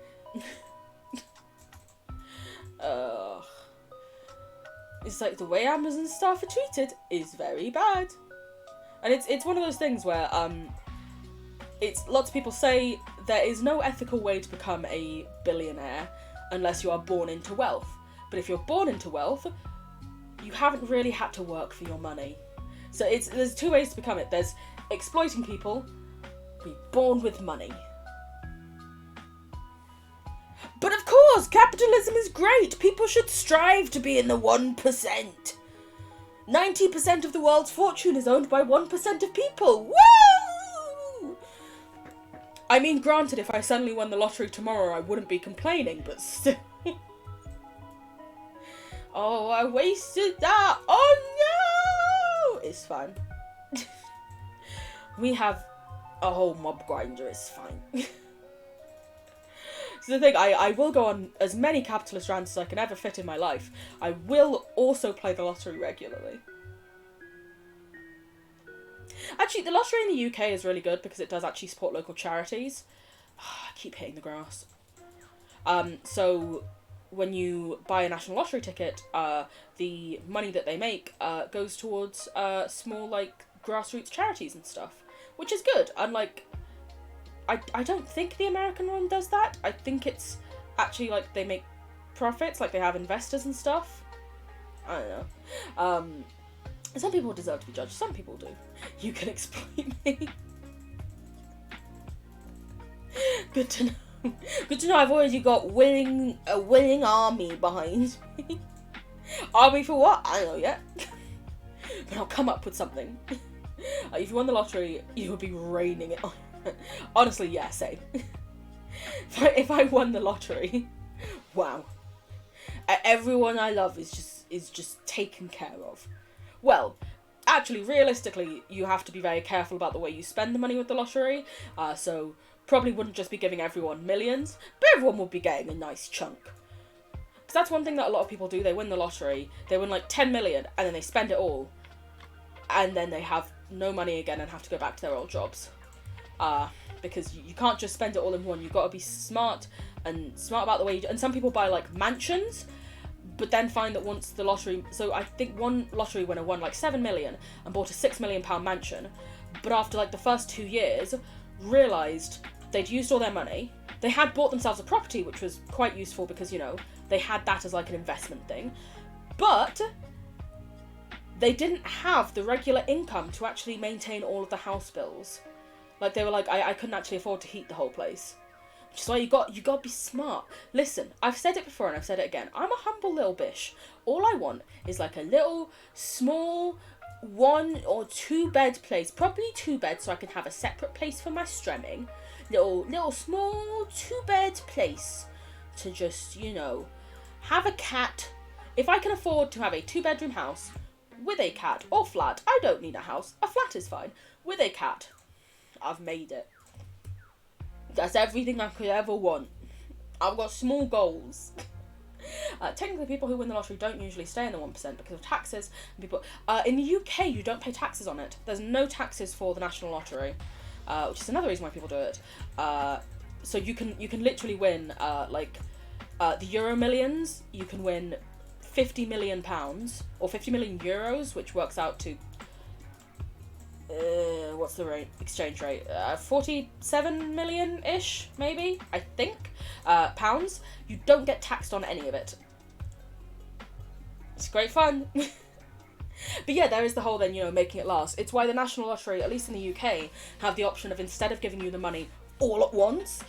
It's like the way Amazon staff are treated is very bad. And it's one of those things where, it's lots of people say there is no ethical way to become a billionaire unless you are born into wealth. But if you're born into wealth, you haven't really had to work for your money. So there's two ways to become it. There's exploiting people, be born with money. But of course, capitalism is great. People should strive to be in the 1%. 90% of the world's fortune is owned by 1% of people. Woo! I mean, granted, if I suddenly won the lottery tomorrow, I wouldn't be complaining, but still. Oh, I wasted that. Oh no! It's fine. We have a whole mob grinder, it's fine. So the thing, I will go on as many capitalist rants as I can ever fit in my life. I will also play the lottery regularly. Actually, the lottery in the UK is really good because it does actually support local charities. I keep hitting the grass. So when you buy a national lottery ticket, the money that they make goes towards small, like, grassroots charities and stuff, which is good. Unlike, I don't think the American one does that. I think it's actually, like, they make profits, like they have investors and stuff. I don't know. Some people deserve to be judged, some people do. You can exploit me. Good to know. Good to know I've already got a willing army behind me. Army for what? I don't know yet. But I'll come up with something. If you won the lottery, you would be raining it on. Honestly, yeah, same. If I won the lottery, wow. Everyone I love is just taken care of. Well, actually, realistically, you have to be very careful about the way you spend the money with the lottery. So probably wouldn't just be giving everyone millions, but everyone would be getting a nice chunk. Because that's one thing that a lot of people do. They win the lottery, they win like 10 million, and then they spend it all. And then they have no money again and have to go back to their old jobs. Because you can't just spend it all in one. You've got to be smart about the way you do. And some people buy like mansions, but then find that once the lottery... So I think one lottery winner won like 7 million and bought a £6 million mansion. But after like the first 2 years, realised they'd used all their money. They had bought themselves a property, which was quite useful because, you know, they had that as like an investment thing. But they didn't have the regular income to actually maintain all of the house bills. Like, they were like, I couldn't actually afford to heat the whole place. Which is why you got to be smart. Listen, I've said it before and I've said it again. I'm a humble little bish. All I want is like a little, small, 1 or 2 bed place. Probably 2 beds so I can have a separate place for my stremming. Little small 2 bed place to just, you know, have a cat. If I can afford to have a 2-bedroom house with a cat or flat, I don't need a house. A flat is fine. With a cat. I've made it. That's everything I could ever want. I've got small goals. Technically, people who win the lottery don't usually stay in the 1% because of taxes. And people in the UK, you don't pay taxes on it. There's no taxes for the national lottery, which is another reason why people do it. So you can literally win the Euro Millions. You can win £50 million or 50 million euros, which works out to what's the exchange rate? 47 million-ish, maybe, I think, pounds. You don't get taxed on any of it. It's great fun. But yeah, there is the whole then, you know, making it last. It's why the National Lottery, at least in the UK, have the option of, instead of giving you the money all at once,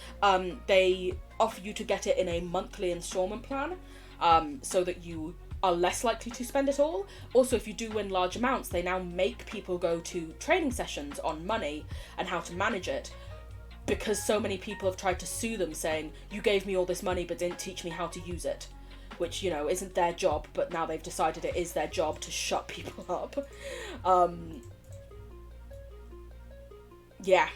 they offer you to get it in a monthly instalment plan, so that you are less likely to spend it all. Also, if you do win large amounts, they now make people go to training sessions on money and how to manage it, because so many people have tried to sue them saying, you gave me all this money but didn't teach me how to use it, which, you know, isn't their job, but now they've decided it is their job to shut people up. Yeah.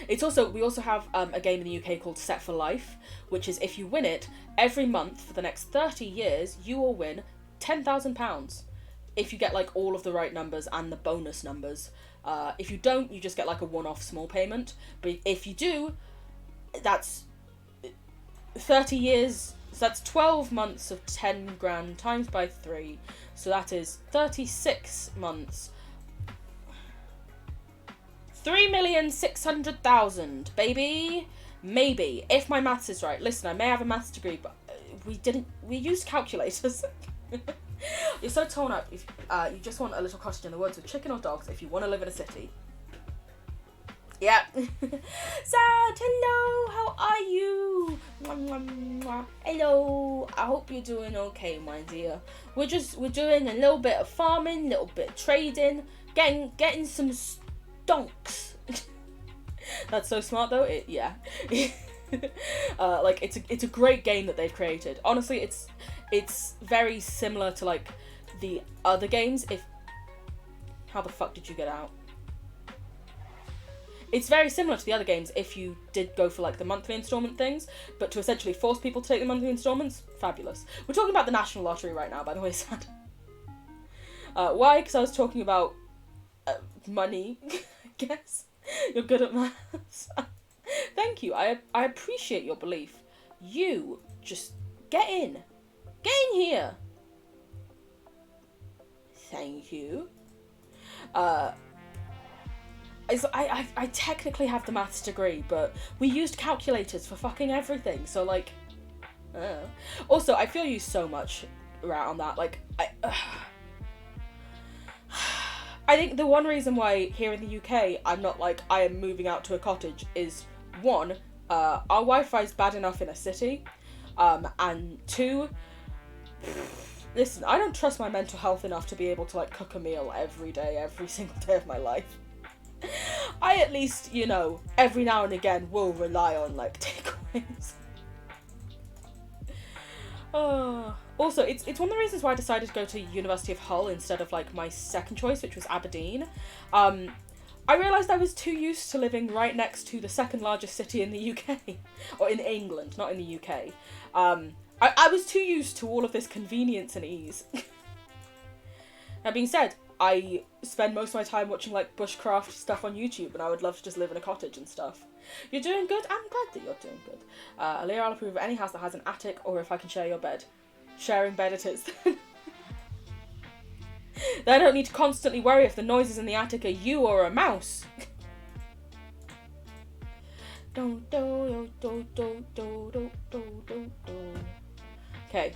It's also, we also have a game in the UK called Set for Life, which is if you win it, every month for the next 30 years, you will win £10,000. If you get like all of the right numbers and the bonus numbers. If you don't, you just get like a one-off small payment. But if you do, that's 30 years, so that's 12 months of 10 grand times by 3. So that is 36 months. 3,600,000, baby. Maybe, if my maths is right. Listen, I may have a maths degree, but we used calculators. You're so torn up if you just want a little cottage in the woods with chicken or dogs if you want to live in a city. Yeah. Sad, hello, how are you? Hello, I hope you're doing okay, my dear. We're doing a little bit of farming, a little bit of trading, getting some stonks. That's so smart though. Yeah. Like it's a great game that they've created. Honestly, it's very similar to like the other games. How the fuck did you get out? It's very similar to the other games if you did go for like the monthly installment things, but to essentially force people to take the monthly installments, fabulous. We're talking about the National Lottery right now, by the way, sad. Why? Because I was talking about money, I guess. You're good at maths. Thank you. I appreciate your belief. You just get in. Get in here. Thank you. I technically have the maths degree, but we used calculators for fucking everything, so like... Also, I feel you so much right on that, like, I think the one reason why here in the UK I'm not like, I am moving out to a cottage is, one, our Wi-Fi's bad enough in a city, and two, listen, I don't trust my mental health enough to be able to like cook a meal every day, every single day of my life. I at least, you know, every now and again will rely on like takeaways. Also, it's one of the reasons why I decided to go to University of Hull instead of like my second choice, which was Aberdeen. I realised I was too used to living right next to the second largest city in the UK. Or in England, not in the UK. I was too used to all of this convenience and ease. That being said, I spend most of my time watching like bushcraft stuff on YouTube, and I would love to just live in a cottage and stuff. You're doing good? I'm glad that you're doing good. Aliyah, I'll approve of any house that has an attic, or if I can share your bed. Sharing bed it is. Then I don't need to constantly worry if the noises in the attic are you or a mouse. Okay,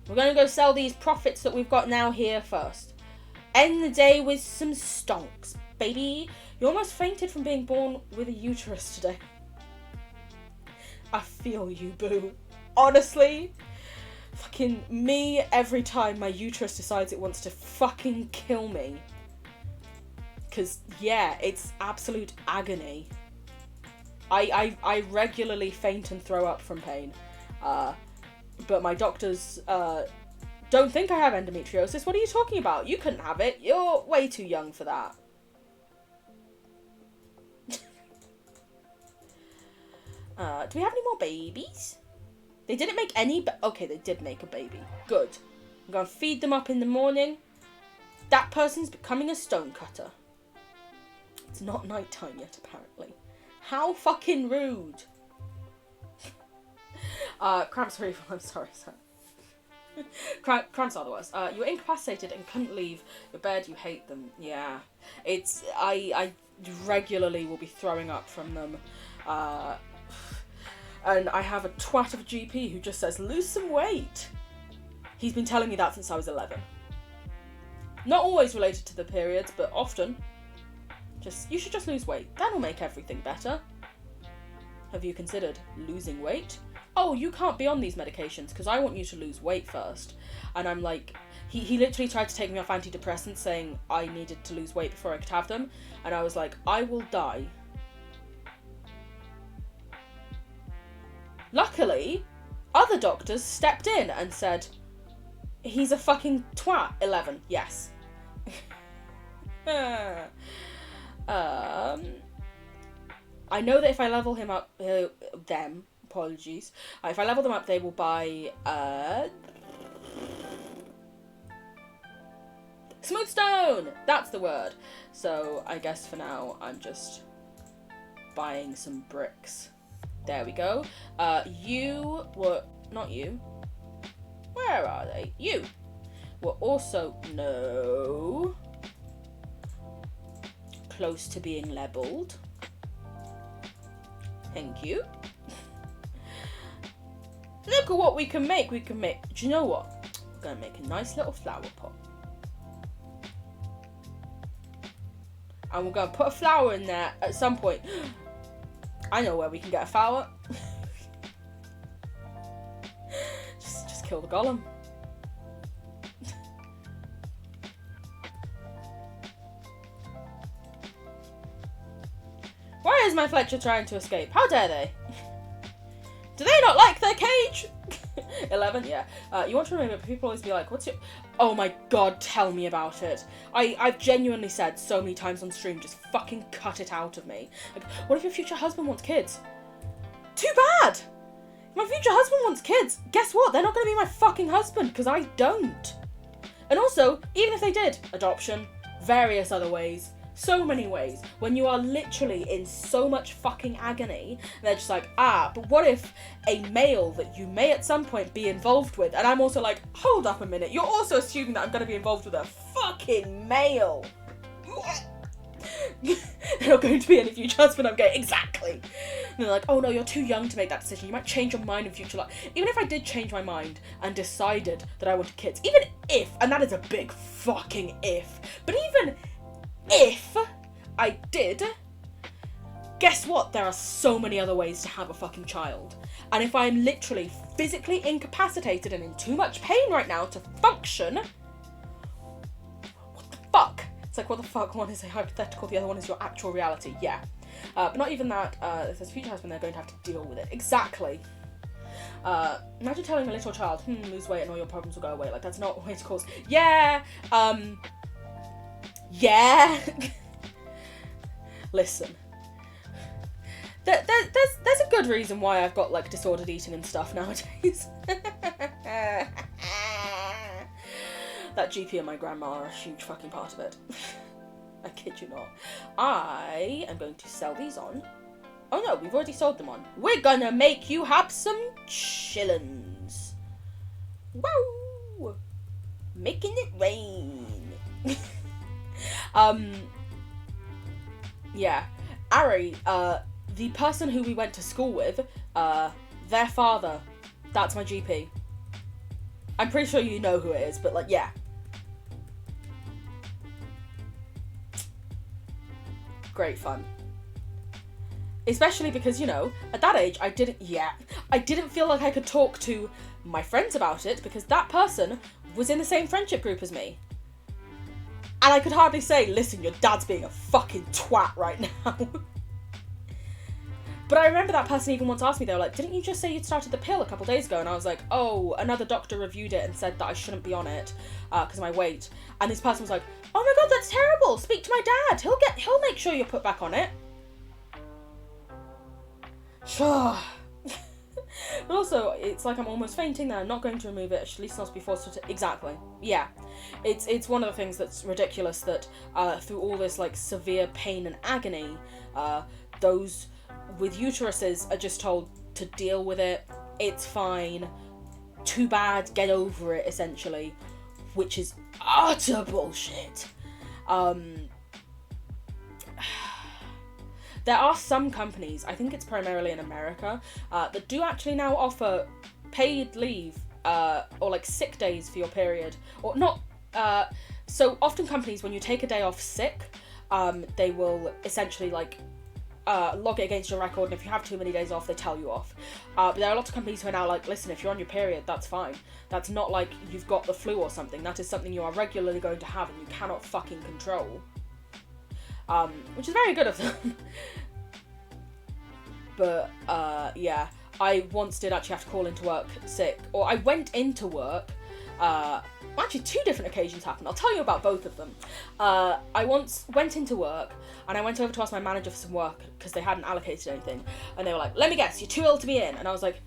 we're gonna go sell these profits that we've got now here first. End the day with some stonks, baby. You almost fainted from being born with a uterus today. I feel you, boo. Honestly, fucking me every time my uterus decides it wants to fucking kill me. Because, yeah, it's absolute agony. I regularly faint and throw up from pain. But my doctors, don't think I have endometriosis. What are you talking about? You couldn't have it. You're way too young for that. Do we have any more babies? They didn't make any, okay, they did make a baby. Good. I'm gonna feed them up in the morning. That person's becoming a stonecutter. It's not nighttime yet, apparently. How fucking rude. Cramps are evil. I'm sorry, sir. Cramps are the worst. You were incapacitated and couldn't leave your bed. You hate them. Yeah. I regularly will be throwing up from them. And I have a twat of a GP who just says, lose some weight. He's been telling me that since I was 11. Not always related to the periods, but often. You should just lose weight. That'll make everything better. Have you considered losing weight? Oh, you can't be on these medications because I want you to lose weight first. And I'm like, he literally tried to take me off antidepressants saying I needed to lose weight before I could have them. And I was like, I will die. Luckily, other doctors stepped in and said, he's a fucking twat. 11, yes. I I know that if I level him up, apologies. If I level them up, they will buy, smooth stone! That's the word. So, I guess for now, I'm just buying some bricks. There we go. You were, not you. Where are they? You were also, no, close to being leveled. Thank you. Look at what we can make. Do you know what? We're going to make a nice little flower pot. And we're going to put a flower in there at some point. I know where we can get a flower. just kill the golem. Why is my Fletcher trying to escape? How dare they? Do they not like their cage? 11, yeah. You want to remember, people always be like, what's your... Oh my god, tell me about it. I've genuinely said so many times on stream, just fucking cut it out of me. Like, what if your future husband wants kids? Too bad! If my future husband wants kids, guess what? They're not going to be my fucking husband, because I don't. And also, even if they did, adoption, various other ways, so many ways, when you are literally in so much fucking agony, they're just like, but what if a male that you may at some point be involved with, and I'm also like, hold up a minute, you're also assuming that I'm going to be involved with a fucking male. They're not going to be any future husband, I'm going, exactly. And they're like, oh no, you're too young to make that decision, you might change your mind in future life. Even if I did change my mind and decided that I wanted kids, even if, and that is a big fucking if, but even if I did, guess what? There are so many other ways to have a fucking child. And if I'm literally physically incapacitated and in too much pain right now to function, what the fuck? It's like, what the fuck? One is a hypothetical, the other one is your actual reality. Yeah. But not even that. If there's a future husband, they're going to have to deal with it. Exactly. Imagine telling a little child, lose weight and all your problems will go away. Like, that's not a way to cause... Yeah! Yeah. Listen. There's a good reason why I've got, like, disordered eating and stuff nowadays. That GP and my grandma are a huge fucking part of it. I kid you not. I am going to sell these on. Oh no, we've already sold them on. We're gonna make you have some chillins. Woo! Making it rain. Yeah. Ari, the person who we went to school with, their father, that's my GP. I'm pretty sure you know who it is, but like, yeah. Great fun. Especially because, you know, at that age, I didn't feel like I could talk to my friends about it because that person was in the same friendship group as me. And I could hardly say, listen, your dad's being a fucking twat right now. But I remember that person even once asked me, they were like, didn't you just say you'd started the pill a couple days ago? And I was like, oh, another doctor reviewed it and said that I shouldn't be on it because of my weight. And this person was like, oh my god, that's terrible. Speak to my dad. He'll make sure you're put back on it. Sure. But also, it's like I'm almost fainting there. I'm not going to remove it. At least not be forced to... Exactly. Yeah. It's one of the things that's ridiculous that through all this, like, severe pain and agony, those with uteruses are just told to deal with it. It's fine. Too bad. Get over it, essentially. Which is utter bullshit. There are some companies, I think it's primarily in America, that do actually now offer paid leave, or like sick days for your period. Or not, so often companies, when you take a day off sick, they will essentially like log it against your record, and if you have too many days off, they tell you off. But there are lots of companies who are now like, listen, if you're on your period, that's fine. That's not like you've got the flu or something. That is something you are regularly going to have and you cannot fucking control. Which is very good of them. But, yeah, I once did actually have to call into work sick. Or I went into work Actually, two different occasions happened. I'll tell you about both of them. I once went into work, and I went over to ask my manager for some work, because they hadn't allocated anything, and they were like, let me guess, you're too ill to be in. And I was like,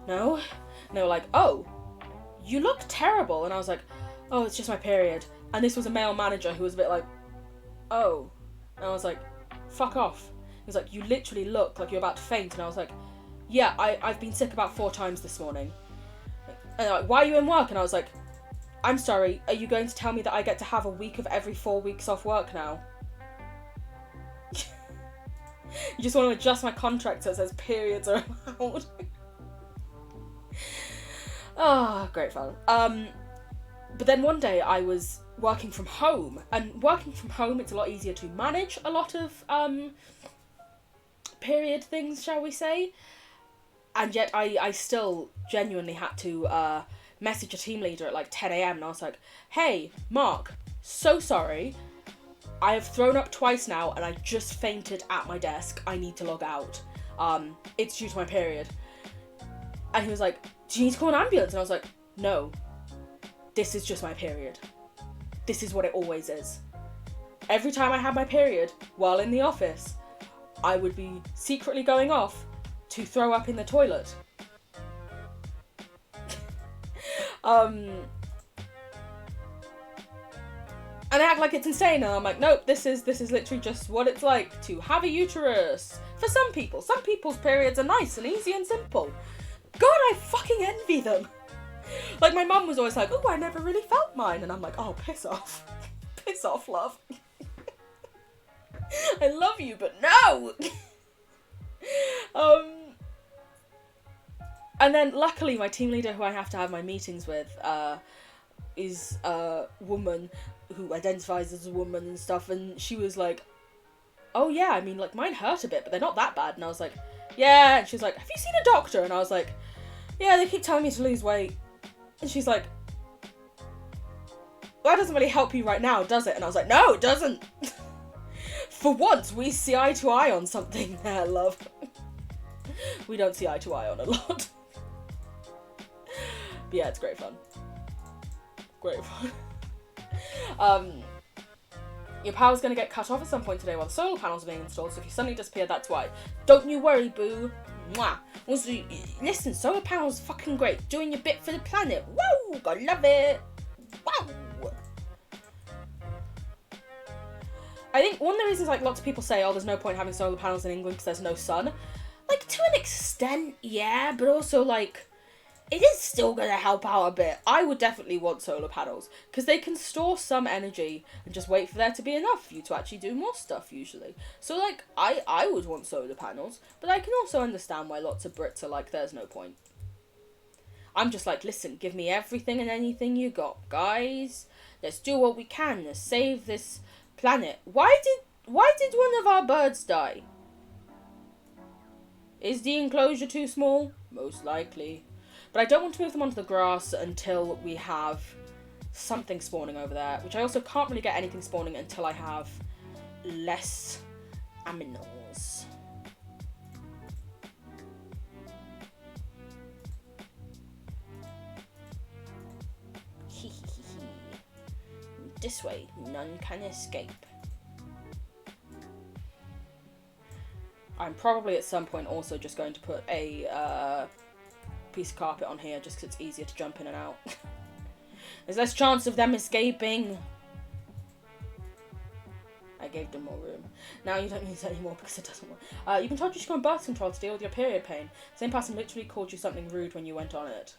no. And they were like, oh, you look terrible. And I was like, oh, it's just my period. And this was a male manager who was a bit like, oh. And I was like, fuck off. He was like, you literally look like you're about to faint. And I was like, yeah, I've been sick about 4 times this morning. And they're like, why are you in work? And I was like, I'm sorry, are you going to tell me that I get to have a week of every 4 weeks off work now? You just want to adjust my contract so it says periods are allowed. Oh, great fun. But then one day I was working from home, and working from home, it's a lot easier to manage a lot of period things, shall we say. And yet I still genuinely had to message a team leader at like 10 a.m. and I was like, hey, Mark, so sorry. I have thrown up twice now and I just fainted at my desk. I need to log out. It's due to my period. And he was like, do you need to call an ambulance? And I was like, no, this is just my period. This is what it always is. Every time I had my period while in the office, I would be secretly going off to throw up in the toilet. And I act like it's insane, and I'm like, nope, this is literally just what it's like to have a uterus. For some people. Some people's periods are nice and easy and simple. God, I fucking envy them. Like, my mum was always like, oh, I never really felt mine. And I'm like, oh, piss off. Piss off, love. I love you, but no! And then, luckily, my team leader, who I have to have my meetings with, is a woman who identifies as a woman and stuff, and she was like, oh yeah, I mean, like, mine hurt a bit, but they're not that bad. And I was like, yeah. And she was like, have you seen a doctor? And I was like, yeah, they keep telling me to lose weight. And she's like, well, that doesn't really help you right now, does it? And I was like, no, it doesn't. For once, we see eye to eye on something there, love. We don't see eye to eye on a lot. But yeah, it's great fun. Great fun. Your power's going to get cut off at some point today while the solar panels are being installed, so if you suddenly disappear, that's why. Don't you worry, boo. Mwah. Also, listen, solar panels are fucking great. Doing your bit for the planet. Woo! Gotta love it. Wow! I think one of the reasons, like, lots of people say, oh, there's no point having solar panels in England because there's no sun. Like, to an extent, yeah, but also, like, it is still going to help out a bit. I would definitely want solar panels, because they can store some energy and just wait for there to be enough for you to actually do more stuff, usually. So, like, I would want solar panels, but I can also understand why lots of Brits are like, there's no point. I'm just like, listen, give me everything and anything you got, guys. Let's do what we can to save this planet. Why did one of our birds die? Is the enclosure too small? Most likely. But I don't want to move them onto the grass until we have something spawning over there, which I also can't really get anything spawning until I have less aminals. This way, none can escape. I'm probably at some point also just going to put a piece of carpet on here just because it's easier to jump in and out. There's less chance of them escaping. I gave them more room. Now you don't use it anymore because it doesn't work. You can charge your birth control to deal with your period pain. Same person literally called you something rude when you went on it.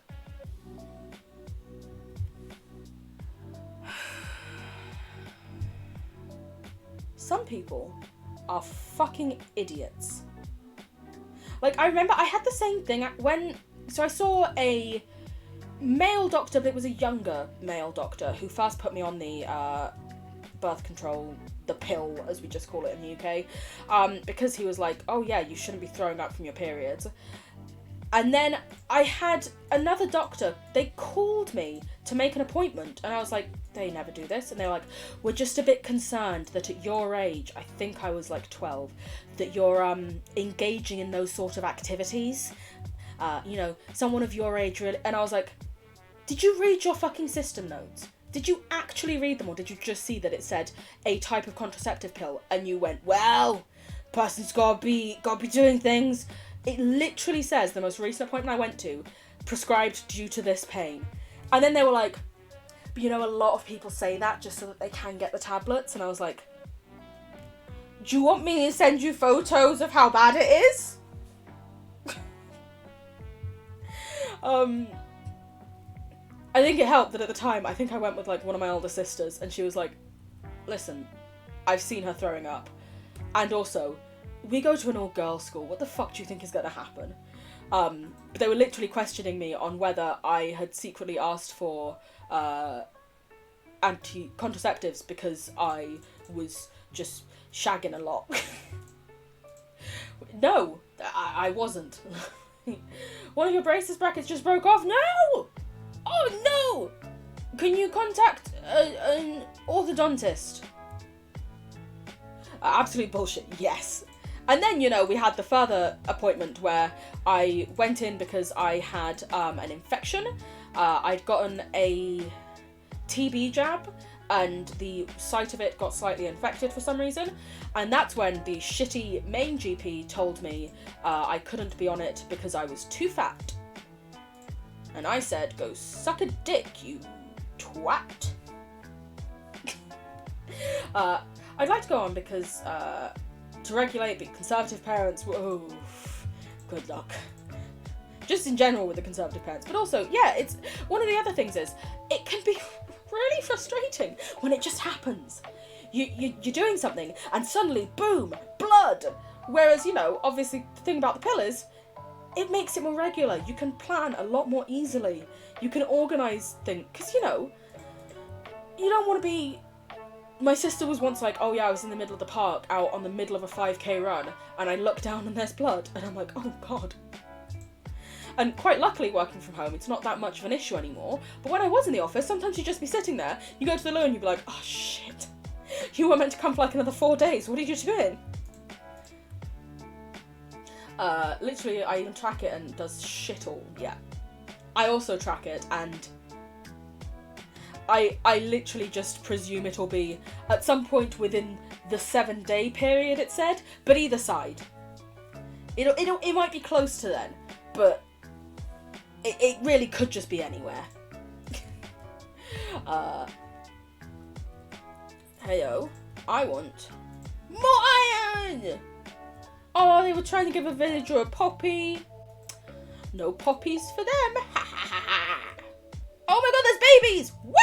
Some people are fucking idiots. Like, I remember I had the same thing when... So I saw a male doctor, but it was a younger male doctor who first put me on the birth control, the pill, as we just call it in the UK, because he was like, oh yeah, you shouldn't be throwing up from your periods. And then I had another doctor, they called me to make an appointment, and I was like, they never do this. And they were like, we're just a bit concerned that at your age, I think I was like 12, that you're engaging in those sort of activities. You know, someone of your age really, and I was like, Did you read your fucking system notes? Did you actually read them, or did you just see that it said a type of contraceptive pill and you went, well, person's gotta be doing things? It literally says, the most recent appointment I went to, prescribed due to this pain. And then they were like, but you know, a lot of people say that just so that they can get the tablets. And I was like, do you want me to send you photos of how bad it is? I think it helped that at the time, I think I went with like one of my older sisters, and she was like, listen, I've seen her throwing up. And also, we go to an all-girls school, what the fuck do you think is going to happen? But they were literally questioning me on whether I had secretly asked for contraceptives because I was just shagging a lot. No, I wasn't. One of your braces brackets just broke off. No! Oh no! Can you contact an orthodontist? Absolute bullshit, yes. And then, you know, we had the further appointment where I went in because I had an infection. I'd gotten a TB jab, and the site of it got slightly infected for some reason. And that's when the shitty main GP told me I couldn't be on it because I was too fat. And I said, go suck a dick, you twat. I'd like to go on because to regulate the Conservative parents, whoa, good luck. Just in general with the Conservative parents. But also, yeah, it's one of the other things is, it can be really frustrating when it just happens. You're doing something and suddenly, boom, blood. Whereas, you know, obviously the thing about the pill is, it makes it more regular. You can plan a lot more easily. You can organise things. Because, you know, you don't want to be... My sister was once like, oh yeah, I was in the middle of the park, out on the middle of a 5k run, and I look down and there's blood. And I'm like, oh god. And quite luckily, working from home, it's not that much of an issue anymore. But when I was in the office, sometimes you'd just be sitting there, you go to the loo and you'd be like, oh shit. You were meant to come for like another 4 days. What are you doing? Literally, I even track it and it does shit all. Yeah. I also track it, and I literally just presume it'll be at some point within the 7-day period it said, but either side. It might be close to then, but it really could just be anywhere. Heyo, I want more iron! Oh, they were trying to give a villager a poppy. No poppies for them. Ha ha ha ha. Oh my god, there's babies! Woo!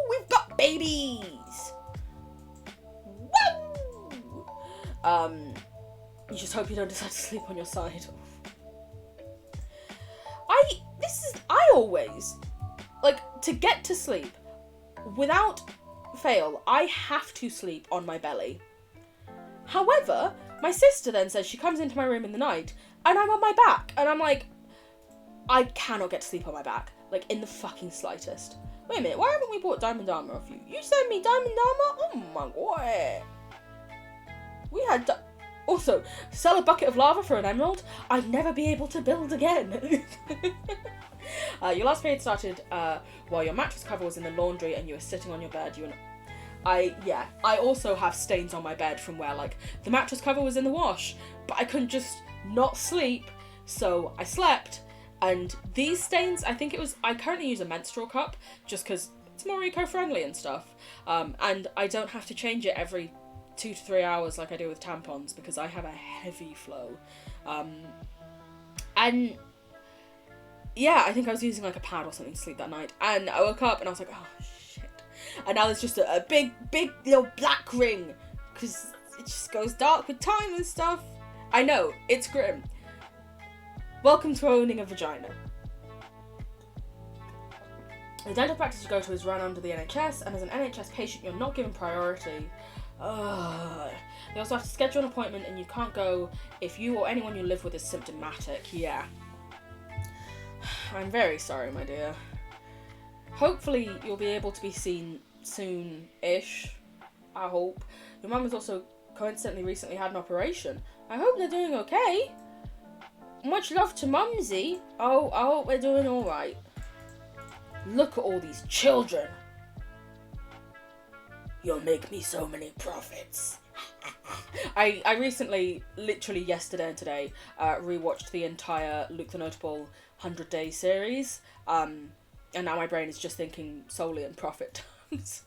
We've got babies! Woo! You just hope you don't decide to sleep on your side. I always, like, to get to sleep, without fail, I have to sleep on my belly. However, my sister then says she comes into my room in the night, and I'm on my back, and I'm like, I cannot get to sleep on my back, like, in the fucking slightest. Wait a minute, why haven't we bought diamond armor off you? You sent me diamond armor? Oh my god. We had also, sell a bucket of lava for an emerald? I'd never be able to build again. Your last period started while your mattress cover was in the laundry and you were sitting on your bed. I also have stains on my bed from where, like, the mattress cover was in the wash, but I couldn't just not sleep, so I slept, and these stains, I currently use a menstrual cup, just because it's more eco-friendly and stuff, and I don't have to change it every 2 to 3 hours like I do with tampons, because I have a heavy flow, and yeah, I think I was using like a pad or something to sleep that night, and I woke up and I was like, oh shit, and now there's just a big little black ring, because it just goes dark with time and stuff. I know, it's grim. Welcome to owning a vagina. The dental practice you go to is run under the NHS, and as an NHS patient you're not given priority. You also have to schedule an appointment, and you can't go if you or anyone you live with is symptomatic. Yeah. I'm very sorry, my dear. Hopefully you'll be able to be seen soon-ish. I hope. Your mum has also coincidentally recently had an operation. I hope they're doing okay. Much love to Mumsy. Oh, I hope they're doing alright. Look at all these children. You'll make me so many profits. I recently, literally yesterday and today, rewatched the entire Luke the Notable 100 Day series, and now my brain is just thinking solely in profit terms.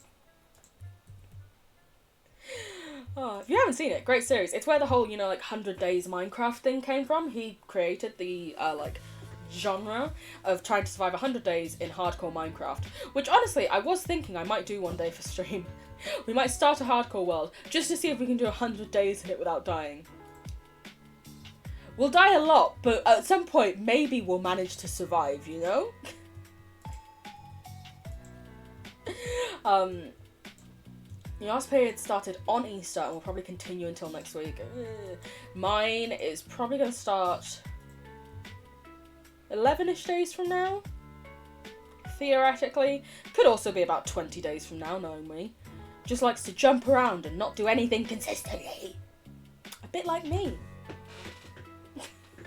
Oh, if you haven't seen it, great series. It's where the whole, 100 Days Minecraft thing came from. He created the, genre of trying to survive 100 days in hardcore Minecraft, which honestly, I was thinking I might do one day for stream. We might start a hardcore world, just to see if we can do 100 days in it without dying. We'll die a lot, but at some point, maybe we'll manage to survive, you know? The last period started on Easter and will probably continue until next week. Mine is probably going to start 11-ish days from now. Theoretically. Could also be about 20 days from now, knowing me. Just likes to jump around and not do anything consistently. A bit like me.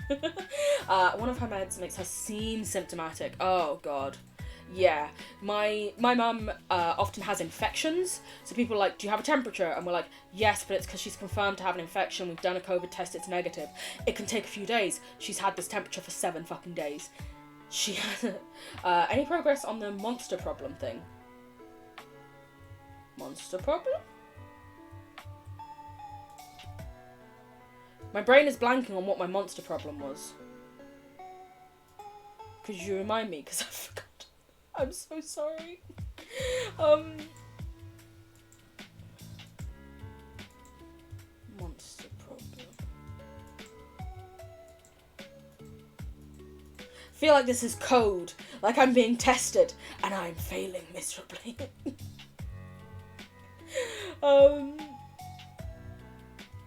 One of her meds makes her seem symptomatic. Oh, God. Yeah, my mum often has infections, so people are like, do you have a temperature? And we're like, yes, but it's because she's confirmed to have an infection. We've done a COVID test, it's negative. It can take a few days. She's had this temperature for 7 fucking days. She has any progress on the monster problem thing? Monster problem? My brain is blanking on what my monster problem was. Could you remind me? Because I forgot. I'm so sorry. Monster problem. Feel like this is code. Like I'm being tested and I'm failing miserably.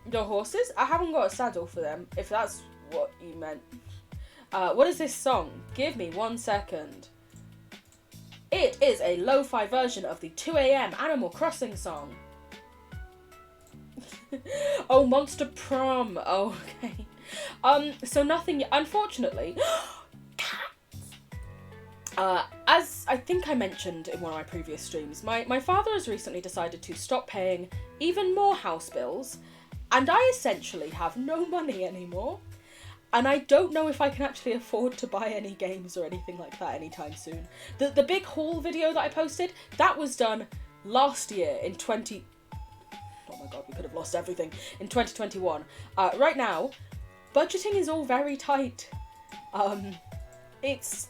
The horses? I haven't got a saddle for them, if that's what you meant. What is this song? Give me 1 second. It is a lo-fi version of the 2 a.m. Animal Crossing song. Oh, Monster Prom. Oh, okay. So nothing, unfortunately. As I think I mentioned in one of my previous streams, my father has recently decided to stop paying even more house bills, and I essentially have no money anymore. And I don't know if I can actually afford to buy any games or anything like that anytime soon. The big haul video that I posted, that was done last year in Oh my god, we could have lost everything. In 2021. Right now, budgeting is all very tight. It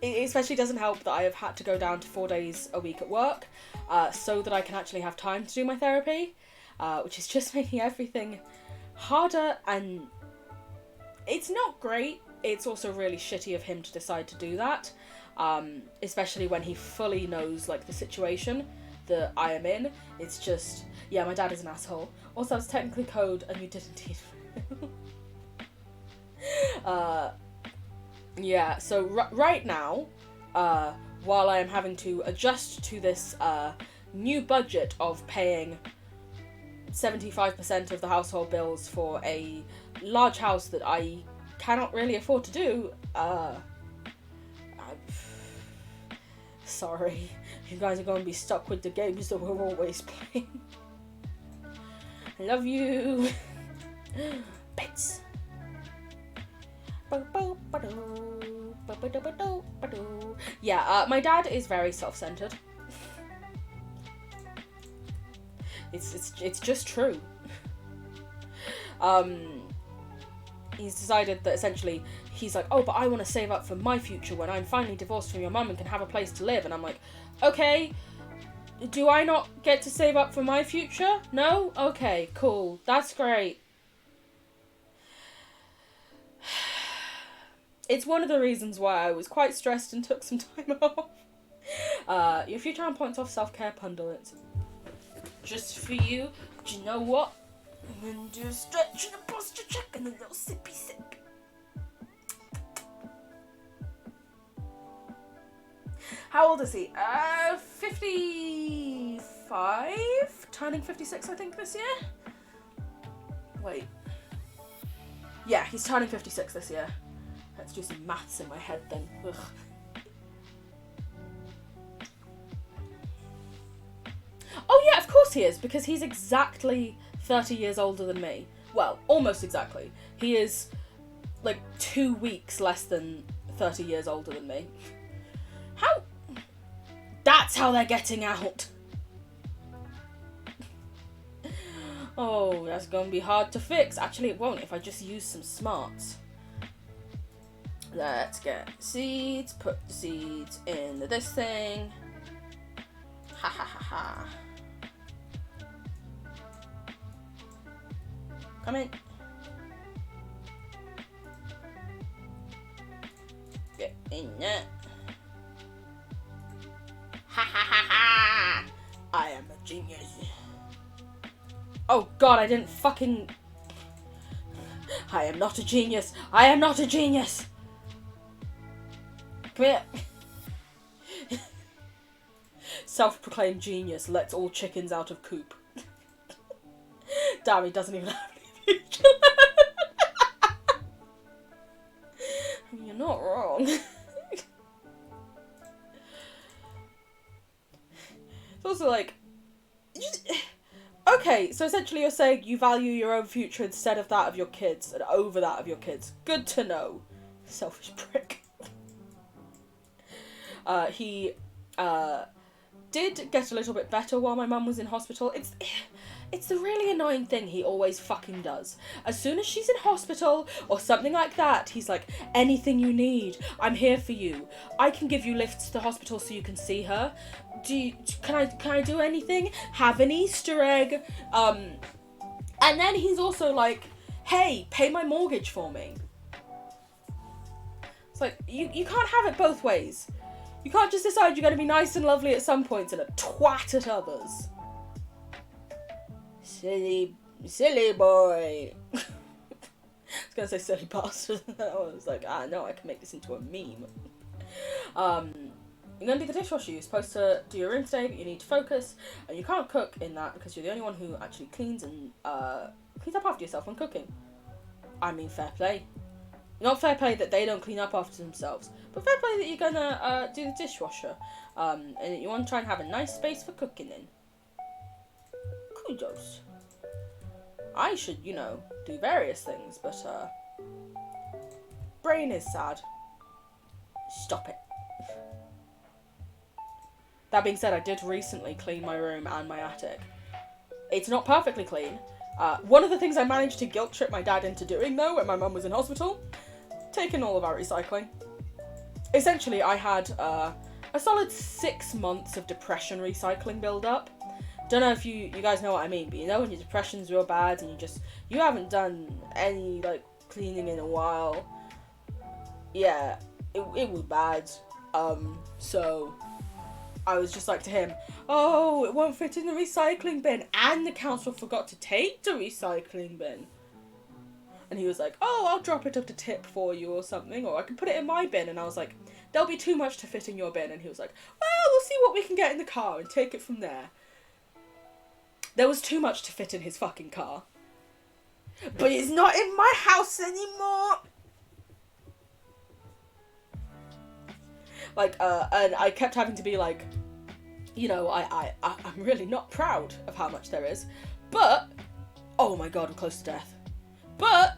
especially doesn't help that I have had to go down to 4 days a week at work, so that I can actually have time to do my therapy, which is just making everything harder, and it's not great. It's also really shitty of him to decide to do that, especially when he fully knows, like, the situation that I am in. It's just, yeah, my dad is an asshole. Also, it's technically code, and you didn't need yeah, so right now, while I am having to adjust to this new budget of paying 75% of the household bills for a large house that I cannot really afford to do, I'm sorry, you guys are going to be stuck with the games that we're always playing. I love you. Pets. Yeah, my dad is very self-centered. It's just true. He's decided that essentially he's like, oh, but I want to save up for my future when I'm finally divorced from your mum and can have a place to live. And I'm like, okay, do I not get to save up for my future? No? Okay, cool. That's great. It's one of the reasons why I was quite stressed and took some time off. Your future on points off self-care pundits. Just for you. Do you know what? I'm gonna do a stretch and a posture check and a little sippy sip. How old is he? 55? Turning 56, I think, this year? Wait. Yeah, he's turning 56 this year. Let's do some maths in my head then. Ugh. Oh yeah, of course he is, because he's exactly 30 years older than me. Well, almost exactly. He is, like, 2 weeks less than 30 years older than me. How? That's how they're getting out. Oh, that's gonna be hard to fix. Actually, it won't if I just use some smarts. Let's get seeds, put the seeds in this thing. Ha ha ha ha. Come in. Get in there. Ha ha ha ha! I am a genius. Oh god, I didn't fucking... I am not a genius. I am not a genius. Come here. Self-proclaimed genius lets all chickens out of coop. Damn, he doesn't even have any future. You're not wrong. It's also like... Okay, so essentially you're saying you value your own future instead of that of your kids, and over that of your kids. Good to know. Selfish prick. He did get a little bit better while my mum was in hospital. It's the really annoying thing he always fucking does. As soon as she's in hospital or something like that, he's like, anything you need, I'm here for you. I can give you lifts to the hospital so you can see her. Can I do anything? Have an Easter egg? And then he's also like, hey, pay my mortgage for me. It's like, you can't have it both ways. You can't just decide you're going to be nice and lovely at some points and a twat at others. Silly boy. I was going to say silly bastard. I was like, no, I can make this into a meme. You're going to do the dishwasher. You're supposed to do your room today, but you need to focus. And you can't cook in that because you're the only one who actually cleans and cleans up after yourself when cooking. I mean, fair play. Not fair play that they don't clean up after themselves, but fair play that you're going to do the dishwasher. And that you want to try and have a nice space for cooking in. Kudos. I should, do various things, but, brain is sad. Stop it. That being said, I did recently clean my room and my attic. It's not perfectly clean. One of the things I managed to guilt trip my dad into doing, though, when my mum was in hospital, taking all of our recycling. Essentially, I had, a solid 6 months of depression recycling build up. Don't know if you guys know what I mean, but when your depression's real bad and you haven't done any, cleaning in a while. Yeah, it was bad. So I was just like to him, oh, it won't fit in the recycling bin, and the council forgot to take the recycling bin. And he was like, oh, I'll drop it up to tip for you or something, or I can put it in my bin. And I was like, there'll be too much to fit in your bin. And he was like, well, we'll see what we can get in the car and take it from there. There was too much to fit in his fucking car. But it's not in my house anymore. And I kept having to be like, I'm really not proud of how much there is. But, oh my god, I'm close to death. But,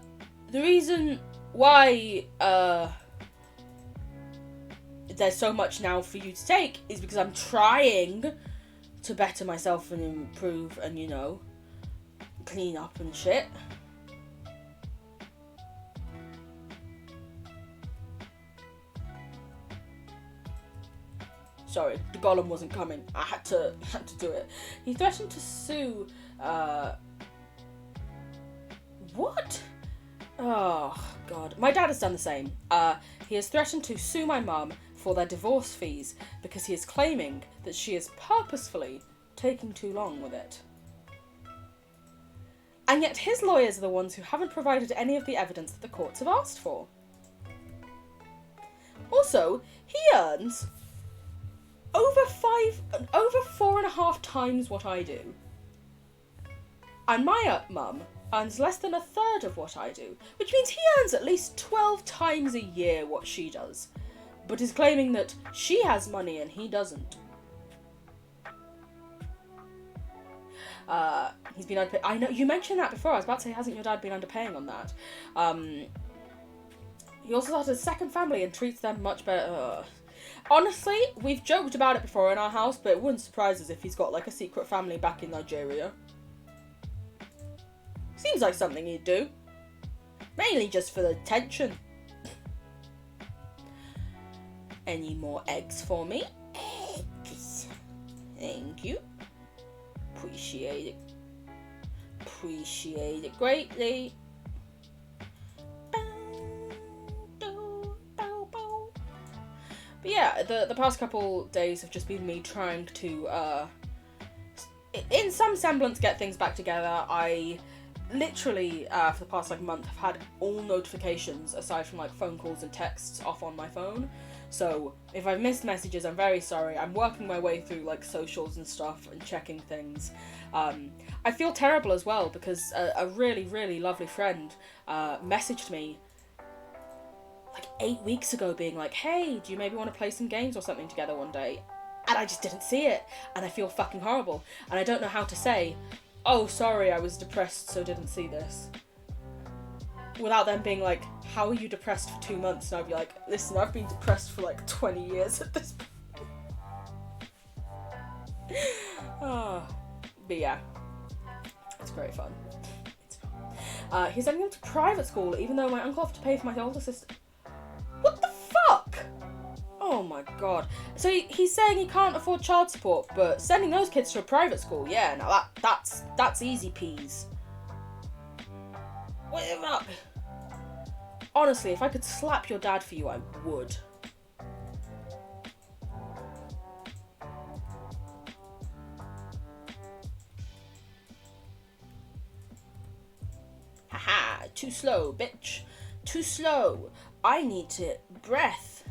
the reason why, there's so much now for you to take is because I'm trying to better myself and improve and, clean up and shit. Sorry, the golem wasn't coming. I had to do it. He threatened to sue, what? Oh, God. My dad has done the same. He has threatened to sue my mum for their divorce fees because he is claiming that she is purposefully taking too long with it. And yet his lawyers are the ones who haven't provided any of the evidence that the courts have asked for. Also, he earns over 4.5 times what I do. And my mum earns less than 1/3 of what I do, which means he earns at least 12 times a year what she does, but is claiming that she has money and he doesn't. He's been underpaying. I know you mentioned that before. I was about to say, hasn't your dad been underpaying on that? He also started a second family and treats them much better. Honestly, we've joked about it before in our house, but it wouldn't surprise us if he's got like a secret family back in Nigeria. Seems like something he'd do. Mainly just for the attention. Any more eggs for me? Eggs. Thank you. Appreciate it. Appreciate it greatly. But yeah, the past couple days have just been me trying to, in some semblance, get things back together. I literally, for the past like month, have had all notifications, aside from like phone calls and texts, off on my phone. So if I've missed messages, I'm very sorry. I'm working my way through like socials and stuff and checking things. I feel terrible as well because a really, really lovely friend messaged me like 8 weeks ago being like, hey, do you maybe want to play some games or something together one day? And I just didn't see it, and I feel fucking horrible, and I don't know how to say, oh, sorry, I was depressed, so didn't see this, without them being like, how are you depressed for 2 months? And I'd be like, listen, I've been depressed for like 20 years at this point. Oh, but yeah, it's great fun. It's fun. He's sending him to private school, even though my uncle had to pay for my older sister. What the fuck? Oh my god. So he's saying he can't afford child support, but sending those kids to a private school, yeah, now that's easy peas. What about? Honestly, if I could slap your dad for you, I would. Haha, too slow, bitch. Too slow. I need to breath.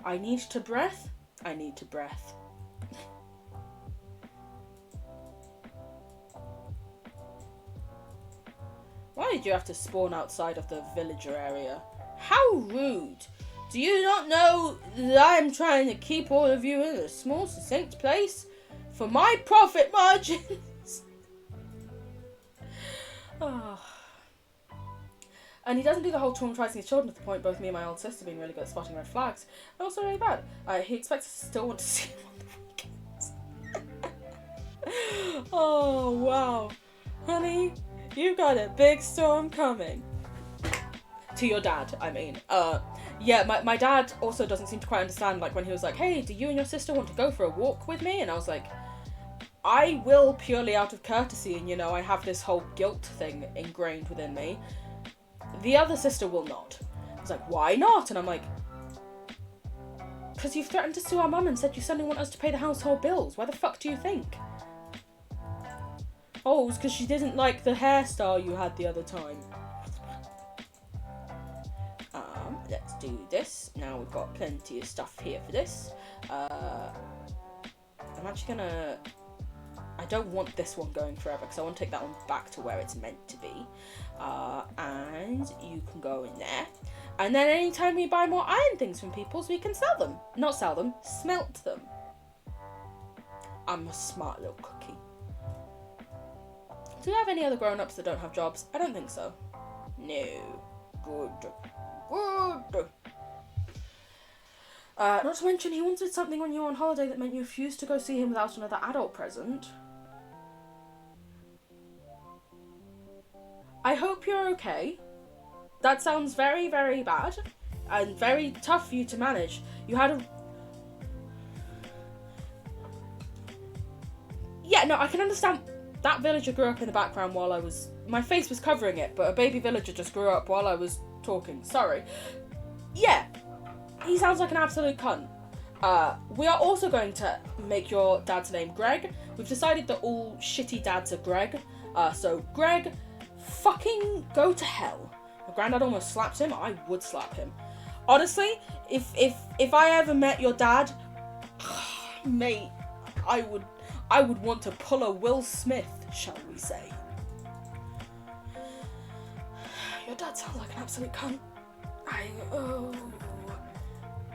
I need to breath. I need to breath. Why did you have to spawn outside of the villager area? How rude. Do you not know that I'm trying to keep all of you in a small, succinct place for my profit margins? Oh. And he doesn't do the whole traumatizing his children to the point both me and my old sister being really good at spotting red flags. But also really bad. He expects us to still want to see him on the weekends. Oh, wow. Honey, you got a big storm coming. To your dad, I mean. Yeah, my dad also doesn't seem to quite understand, like, when he was like, hey, do you and your sister want to go for a walk with me? And I was like, I will purely out of courtesy, and, you know, I have this whole guilt thing ingrained within me. The other sister will not. I was like, why not? And I'm like, because you've threatened to sue our mum and said you suddenly want us to pay the household bills. Why the fuck do you think? Oh, it was because she didn't like the hairstyle you had the other time. Let's do this. Now we've got plenty of stuff here for this. I'm actually gonna... I don't want this one going forever because I want to take that one back to where it's meant to be. And you can go in there. And then anytime we buy more iron things from people, we can sell them. Not sell them, smelt them. I'm a smart little cookie. Do we have any other grown-ups that don't have jobs? I don't think so. No. Good. Good. Not to mention, he wanted something when you were on holiday that meant you refused to go see him without another adult present. I hope you're okay. That sounds very, very bad and very tough for you to manage. You had a... Yeah, no, I can understand. That villager grew up in the background while I was... My face was covering it, but a baby villager just grew up while I was talking. Sorry. Yeah, he sounds like an absolute cunt. We are also going to make your dad's name Greg. We've decided that all shitty dads are Greg. So Greg, fucking go to hell. My granddad almost slapped him. I would slap him. Honestly, if I ever met your dad, mate, I would want to pull a Will Smith, shall we say. Your dad sounds like an absolute cunt.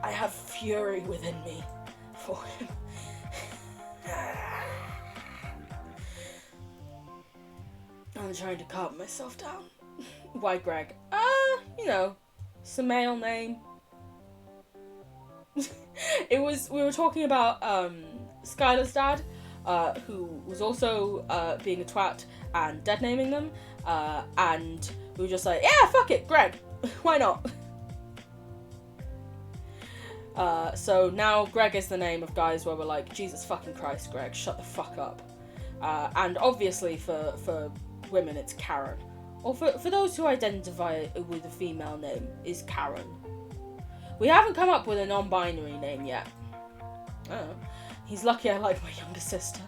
I have fury within me for him. I'm trying to calm myself down. Why Greg? You know, it's a male name. We were talking about Skylar's dad, who was also being a twat and dead naming them, and we were just like, yeah, fuck it, Greg, why not? So now Greg is the name of guys where we're like, Jesus fucking Christ, Greg, shut the fuck up. And obviously for women it's Karen. Or for those who identify with a female name, is Karen. We haven't come up with a non-binary name yet. Oh. He's lucky I like my younger sister.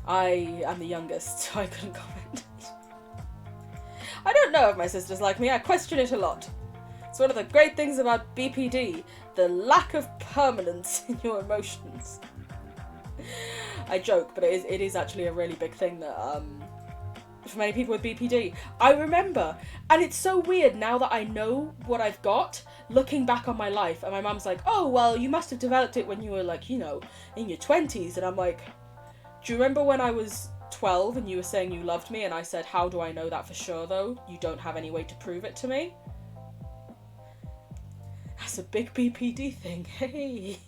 I am the youngest, so I couldn't comment. I don't know if my sister's like me, I question it a lot. It's one of the great things about BPD, the lack of permanence in your emotions. I joke, but it is actually a really big thing that, for many people with BPD. I remember, and it's so weird now that I know what I've got, looking back on my life, and my mum's like, oh, well, you must have developed it when you were, like, you know, in your 20s, and I'm like, do you remember when I was 12 and you were saying you loved me, and I said, how do I know that for sure, though? You don't have any way to prove it to me? That's a big BPD thing, hey!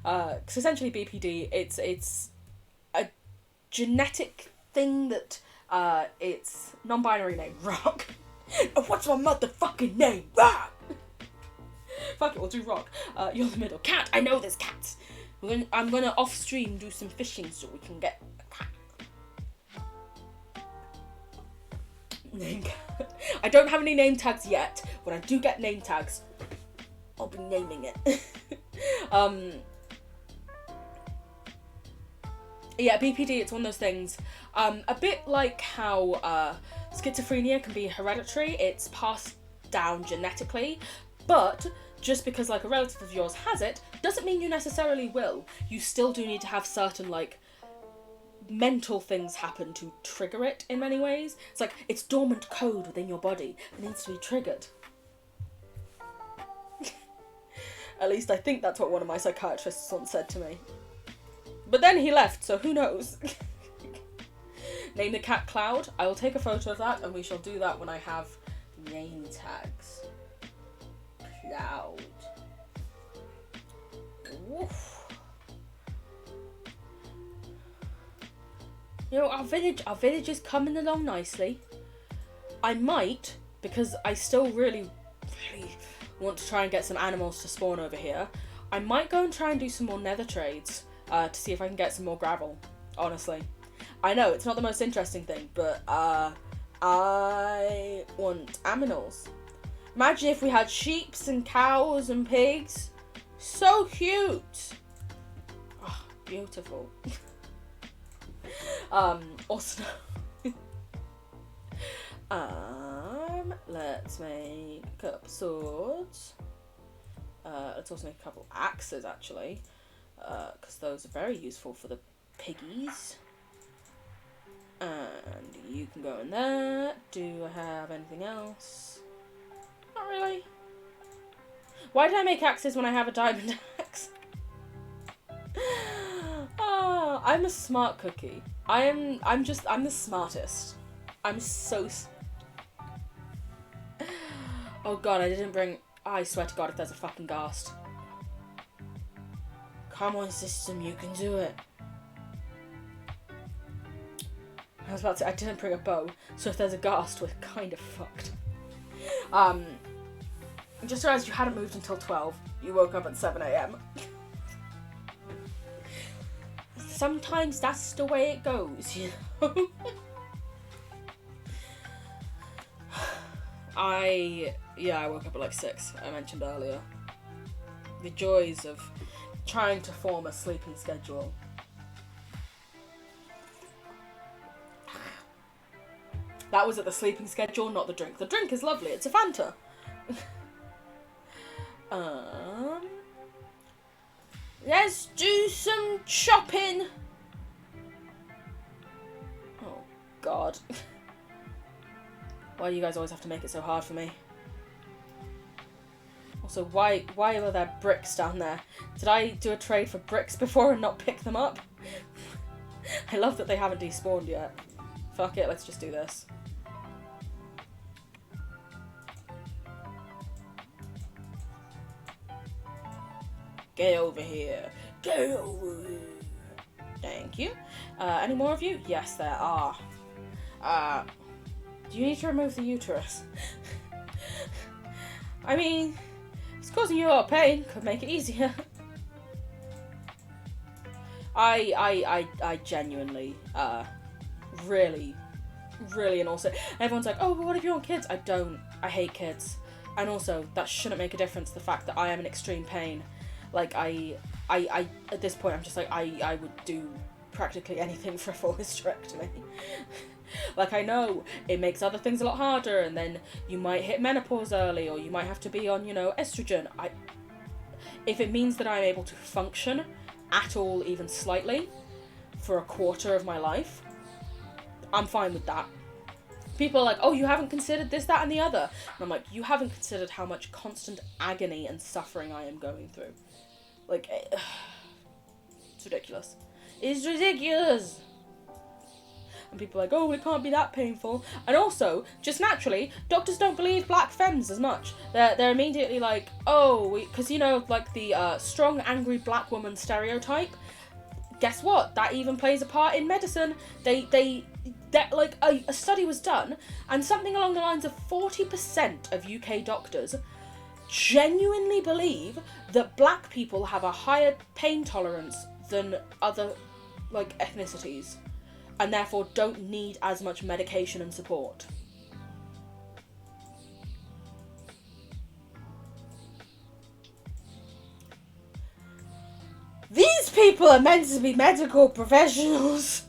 Because essentially BPD, it's a genetic thing that, it's non-binary name, Rock. Oh, what's my motherfucking name? Rock! Fuck it, we'll do Rock. You're the middle. Cat! I know there's cats! I'm gonna off-stream do some fishing so we can get a cat. Name. I don't have any name tags yet. When I do get name tags, I'll be naming it. Yeah, BPD, it's one of those things, a bit like how schizophrenia can be hereditary, it's passed down genetically, but just because like a relative of yours has it, doesn't mean you necessarily will. You still do need to have certain like mental things happen to trigger it in many ways. It's like, it's dormant code within your body that needs to be triggered. At least I think that's what one of my psychiatrists once said to me. But then he left, so who knows? Name the cat Cloud. I will take a photo of that, and we shall do that when I have name tags. Cloud. Woof. You know, our village is coming along nicely. I might, because I still really want to try and get some animals to spawn over here, I might go and try and do some more nether trades. To see if I can get some more gravel, honestly. I know, it's not the most interesting thing, but, I want aminals. Imagine if we had sheeps and cows and pigs. So cute! Oh, beautiful. Also, let's make a couple swords. Let's also make a couple axes, actually. Because those are very useful for the piggies. And you can go in there. Do I have anything else? Not really. Why did I make axes when I have a diamond axe? Oh, I'm a smart cookie. I'm the smartest. I'm so... Oh god, I didn't bring... I swear to god if there's a fucking ghast. Come on, system, you can do it. I was about to say, I didn't bring a bow, so if there's a ghast, we're kind of fucked. I just realised you hadn't moved until 12. You woke up at 7 AM. Sometimes that's the way it goes, you know? I woke up at like 6, I mentioned earlier. The joys of trying to form a sleeping schedule. That was at the sleeping schedule, not the drink. The drink is lovely, it's a Fanta. Let's do some shopping. Oh, God. Why do you guys always have to make it so hard for me? Also, why are there bricks down there? Did I do a trade for bricks before and not pick them up? I love that they haven't despawned yet. Fuck it, let's just do this. Get over here. Get over here. Thank you. Any more of you? Yes, there are. Do you need to remove the uterus? I mean, it's causing you a lot of pain. Could make it easier. I genuinely, really and also, everyone's like, oh, but what if you want kids? I don't. I hate kids. And also, that shouldn't make a difference, the fact that I am in extreme pain. Like, I at this point, I'm just like, I would do practically anything for a full hysterectomy. Like, I know it makes other things a lot harder, and then you might hit menopause early, or you might have to be on, you know, estrogen. If it means that I'm able to function at all, even slightly, for a quarter of my life, I'm fine with that. People are like, oh, you haven't considered this, that, and the other. And I'm like, you haven't considered how much constant agony and suffering I am going through. Like, it's ridiculous. It's ridiculous! And people are like, oh, it can't be that painful. And also, just naturally, doctors don't believe black femmes as much. They're immediately like, oh, because, you know, like the strong, angry black woman stereotype. Guess what? That even plays a part in medicine. Like, a study was done, and something along the lines of 40% of UK doctors genuinely believe that black people have a higher pain tolerance than other, like, ethnicities, and therefore don't need as much medication and support. These people are meant to be medical professionals.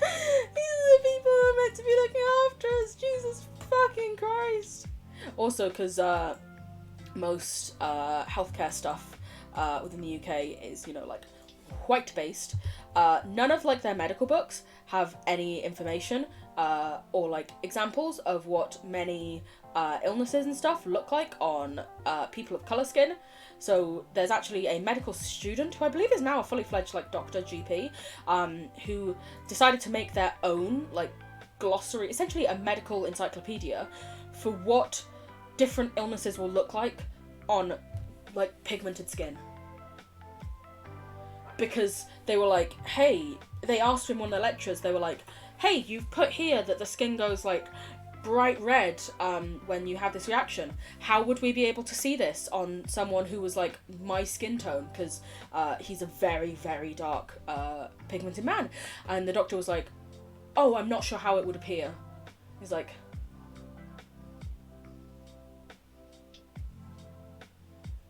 These are the people who are meant to be looking after us. Jesus fucking Christ. Also, because most healthcare stuff within the UK is, you know, like, white-based. None of, like, their medical books have any information or, like, examples of what many illnesses and stuff look like on people of colour skin. So there's actually a medical student, who I believe is now a fully fledged, like, doctor, GP, who decided to make their own, like, glossary, essentially a medical encyclopedia for what different illnesses will look like on, like, pigmented skin. Because they were like, hey, they asked him one of the lectures, they were like, hey, you've put here that the skin goes, like, bright red when you have this reaction. How would we be able to see this on someone who was, like, my skin tone? Because he's a very, very dark pigmented man. And the doctor was like, oh, I'm not sure how it would appear. He's like,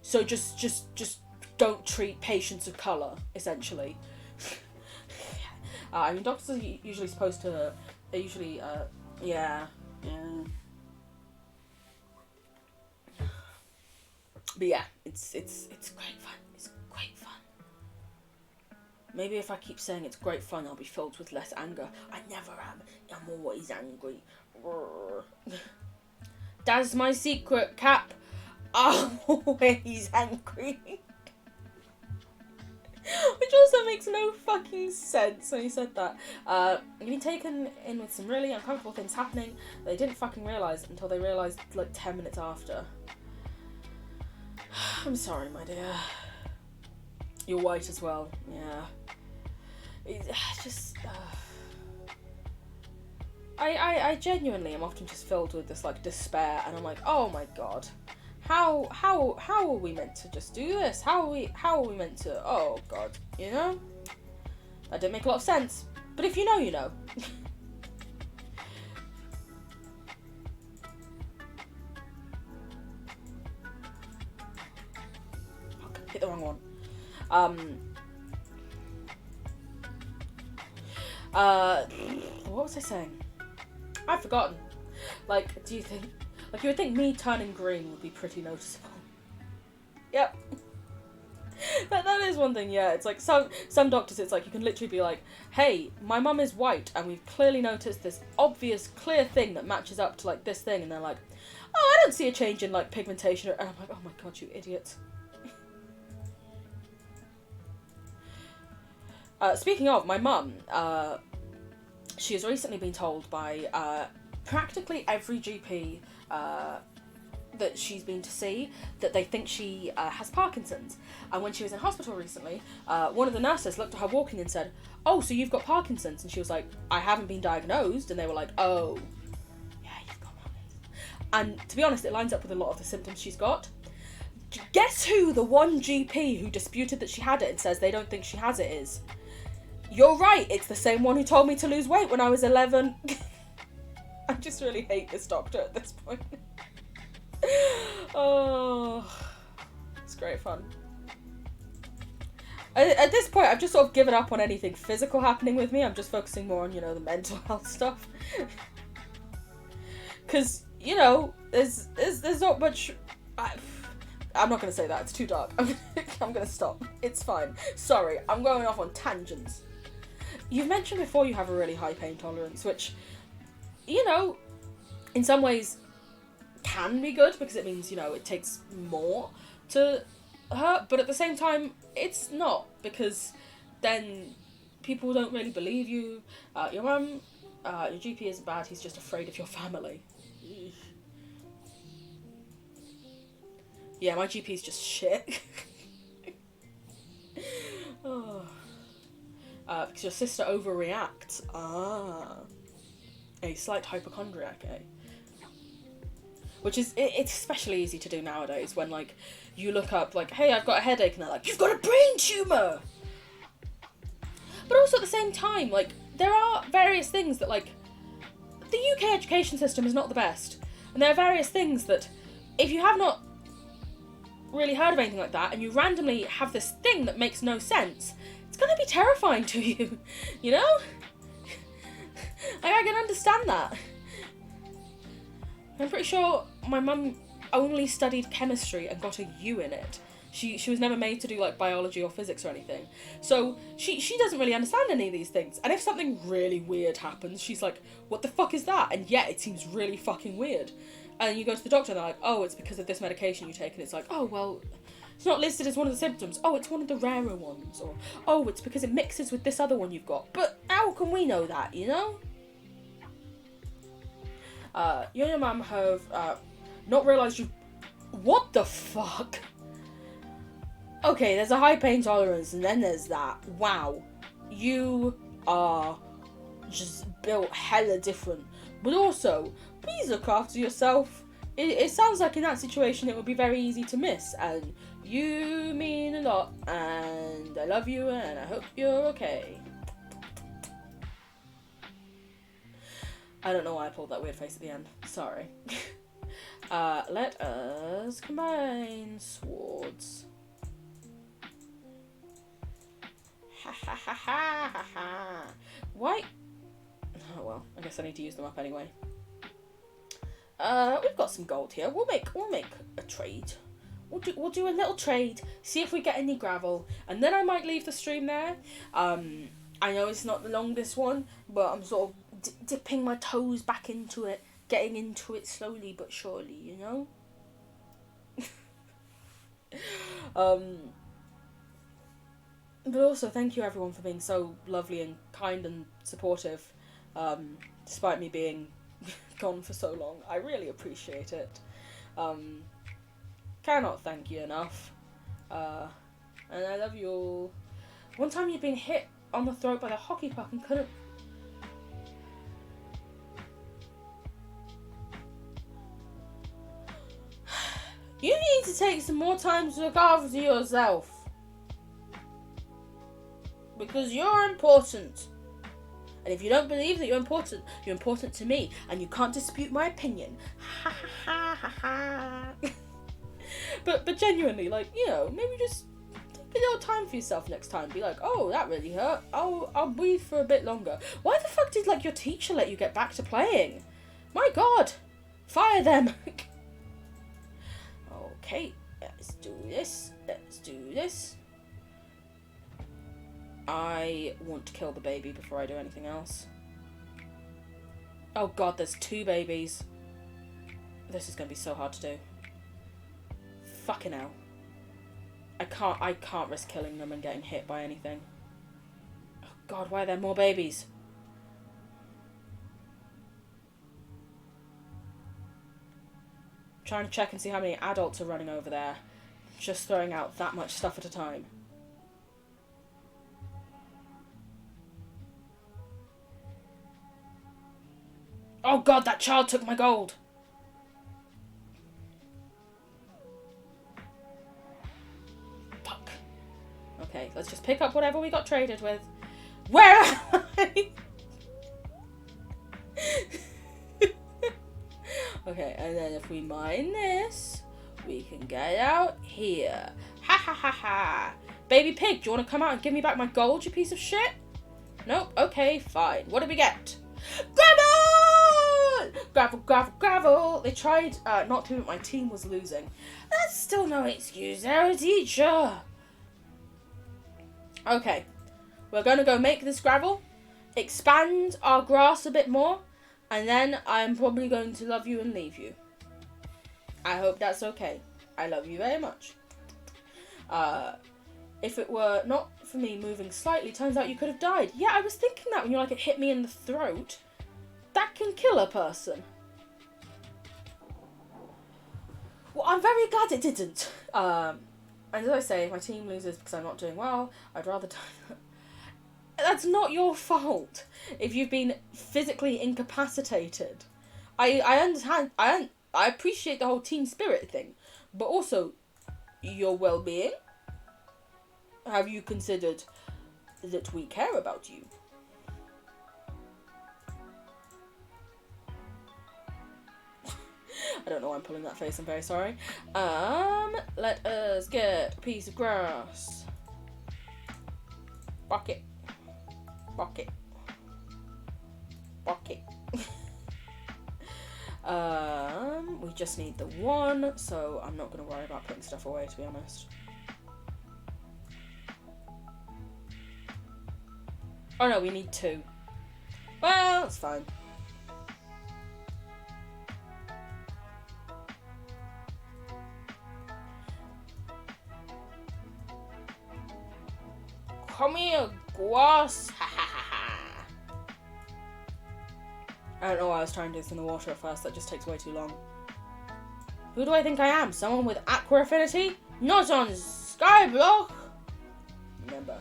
so just don't treat patients of colour, essentially. I mean, doctors are usually supposed to, they're usually, yeah. But yeah, it's great fun. It's great fun. Maybe if I keep saying it's great fun, I'll be filled with less anger. I never am. I'm always angry. That's my secret, Cap. I'm always angry. Which also makes no fucking sense when he said that. You've been taken in with some really uncomfortable things happening that they didn't fucking realise until they realised, like, 10 minutes after. I'm sorry, my dear. You're white as well, yeah. It's just... I genuinely am often just filled with this, like, despair, and I'm like, oh my god. How are we meant to just do this? How are we meant to, oh god, you know? That didn't make a lot of sense. But if you know, you know. Fuck, hit the wrong one. What was I saying? I've forgotten. Like, do you think... Like, you would think me turning green would be pretty noticeable. Yep. that is one thing, yeah. It's like, some doctors, it's like, you can literally be like, hey, my mum is white, and we've clearly noticed this obvious, clear thing that matches up to, like, this thing, and they're like, oh, I don't see a change in, like, pigmentation, and I'm like, oh my god, you idiots. Speaking of, my mum, she has recently been told by practically every GP that she's been to see that they think she has Parkinson's. And when she was in hospital recently, one of the nurses looked at her walking and said, "Oh, so you've got Parkinson's?" And she was like, "I haven't been diagnosed." And they were like, "Oh, yeah, you've got Parkinson's." And to be honest, it lines up with a lot of the symptoms she's got. Guess who the one GP who disputed that she had it and says they don't think she has it is? You're right, it's the same one who told me to lose weight when I was 11. I just really hate this doctor at this point. Oh, it's great fun. At this point, I've just sort of given up on anything physical happening with me. I'm just focusing more on, the mental health stuff. Because, there's not much... I'm not going to say that. It's too dark. I'm going to stop. It's fine. Sorry, I'm going off on tangents. You've mentioned before you have a really high pain tolerance, which, in some ways can be good because it means, it takes more to hurt, but at the same time, it's not, because then people don't really believe you. Your mum, your GP isn't bad, he's just afraid of your family. Yeah, my GP's just shit. Oh. Because your sister overreacts. A slight hypochondriac, eh? Which is, it's especially easy to do nowadays when, you look up, hey, I've got a headache, and they're like, you've got a brain tumour! But also at the same time, there are various things that, the UK education system is not the best. And there are various things that, if you have not really heard of anything like that, and you randomly have this thing that makes no sense, it's gonna be terrifying to you, I can understand that. I'm pretty sure my mum only studied chemistry and got a U in it. She was never made to do biology or physics or anything. So she doesn't really understand any of these things. And if something really weird happens, she's like, what the fuck is that? And yet it seems really fucking weird. And you go to the doctor and they're like, oh, it's because of this medication you take. And it's like, oh, well, it's not listed as one of the symptoms. Oh, it's one of the rarer ones. Or, oh, it's because it mixes with this other one you've got. But how can we know that, You and your mum have not realised you... What the fuck? Okay, there's a high pain tolerance, and then there's that. Wow. You are just built hella different. But also, please look after yourself. It sounds like in that situation it would be very easy to miss, and you mean a lot, and I love you, and I hope you're okay. I don't know why I pulled that weird face at the end. Sorry. Let us combine swords. Ha ha ha ha ha ha. Why? Oh well, I guess I need to use them up anyway. We've got some gold here. We'll make a trade. We'll do a little trade. See if we get any gravel, and then I might leave the stream there. I know it's not the longest one, but I'm sort of dipping my toes back into it, getting into it slowly but surely, But also, thank you everyone for being so lovely and kind and supportive, despite me being gone for so long. I really appreciate it. Cannot thank you enough. And I love you all. One time you'd been hit on the throat by the hockey puck and couldn't... You need to take some more time to look after yourself. Because you're important. And if you don't believe that you're important to me, and you can't dispute my opinion. Ha ha ha ha ha. But genuinely, maybe just take a little time for yourself next time. Be like, oh, that really hurt. I'll breathe for a bit longer. Why the fuck did your teacher let you get back to playing? My God, fire them. Okay, let's do this. I want to kill the baby before I do anything else. Oh God, there's 2 babies. This is going to be so hard to do. Fucking hell. I can't risk killing them and getting hit by anything. God, why are there more babies? I'm trying to check and see how many adults are running over there. Just throwing out that much stuff at a time. Oh God, that child took my gold. Fuck. Okay, let's just pick up whatever we got traded with. Where am I? Okay, and then if we mine this, we can get out here. Ha ha ha ha. Baby pig, do you want to come out and give me back my gold, you piece of shit? Nope. Okay, fine. What did we get? Gravel! Gravel, gravel, gravel. They tried not to, but my team was losing. That's still no excuse. They're a teacher. Okay. We're going to go make this gravel, expand our grass a bit more, and then I'm probably going to love you and leave you. I hope that's okay. I love you very much. If it were not for me moving slightly, turns out you could have died. Yeah, I was thinking that when you're like, it hit me in the throat. That can kill a person. Well, I'm very glad it didn't. And as I say, if my team loses because I'm not doing well, I'd rather die. That's not your fault if you've been physically incapacitated. I understand. I appreciate the whole team spirit thing, but also your well-being. Have you considered that we care about you? I don't know why I'm pulling that face. I'm very sorry. Let us get a piece of grass. Bucket. Bucket. Bucket. We just need the one, so I'm not going to worry about putting stuff away, to be honest. Oh no, we need two. Well, it's fine. Come here, grass. I don't know why I was trying to do this in the water at first. That just takes way too long. Who do I think I am? Someone with aqua affinity? Not on Skyblock! Remember.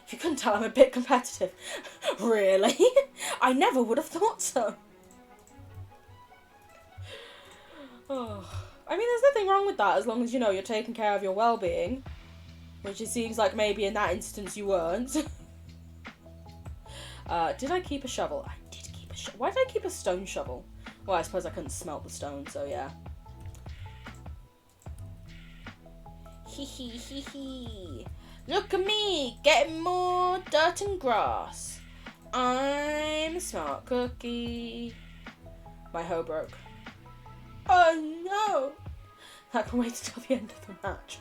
If you couldn't tell, I'm a bit competitive. Really? I never would have thought so. Oh. I mean, there's nothing wrong with that as long as, you know, you're taking care of your well-being. Which it seems like maybe in that instance you weren't. Did I keep a shovel? I did keep a shovel. Why did I keep a stone shovel? Well, I suppose I couldn't smelt the stone, so yeah. Hee hee hee hee. Look at me, getting more dirt and grass. I'm a smart cookie. My hoe broke. Oh no! I can wait until the end of the match.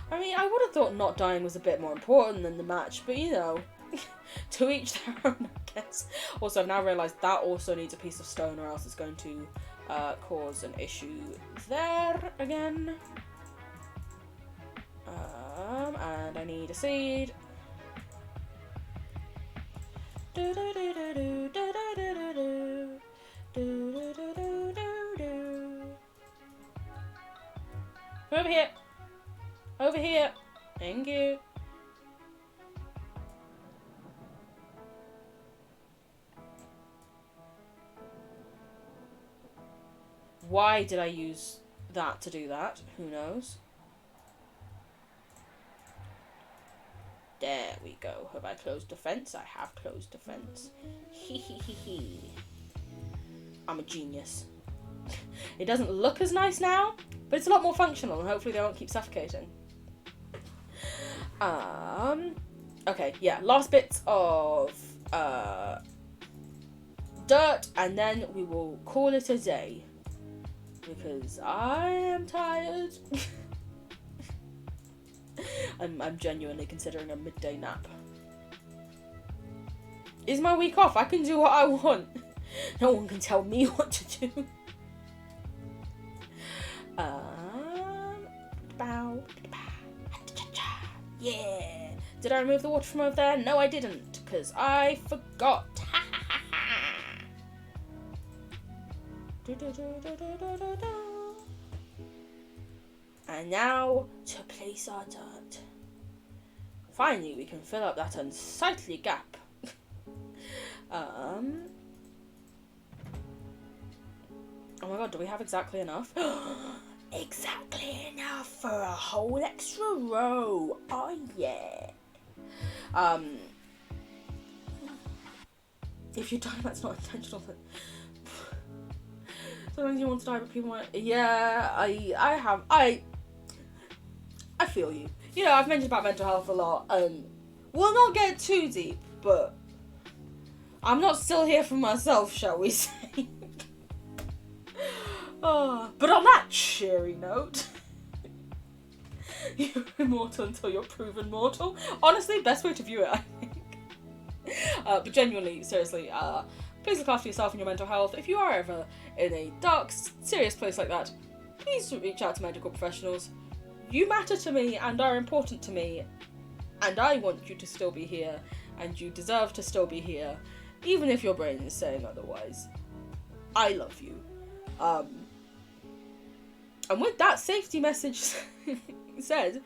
I mean, I would have thought not dying was a bit more important than the match, but you know, to each their own, I guess. Also, I've now realised that also needs a piece of stone or else it's going to cause an issue there again. And I need a seed. Over here. Over here. Thank you. Why did I use that to do that? Who knows? There we go. Have I closed the fence? I have closed the fence. Hee hee hee hee. I'm a genius. It doesn't look as nice now, but it's a lot more functional and hopefully they won't keep suffocating. Okay, yeah, last bits of dirt and then we will call it a day. Because I am tired. I'm genuinely considering a midday nap. Is my week off? I can do what I want. No one can tell me what to do. Yeah. Did I remove the water from over there? No, I didn't, because I forgot. And now to place our dirt. Finally, we can fill up that unsightly gap. Oh my god, do we have exactly enough? Exactly enough for a whole extra row. Oh yeah. If you die, that's not intentional. Sometimes you want to die, but people might. Yeah, I feel you. You know, I've mentioned about mental health a lot. We'll not get too deep, but I'm not still here for myself, shall we say? But on that cheery note, you're immortal until you're proven mortal. Honestly, best way to view it, I think. But genuinely, seriously, please look after yourself and your mental health. If you are ever in a dark, serious place like that, please reach out to medical professionals. You matter to me and are important to me, and I want you to still be here, and you deserve to still be here, even if your brain is saying otherwise. I love you. And with that safety message said,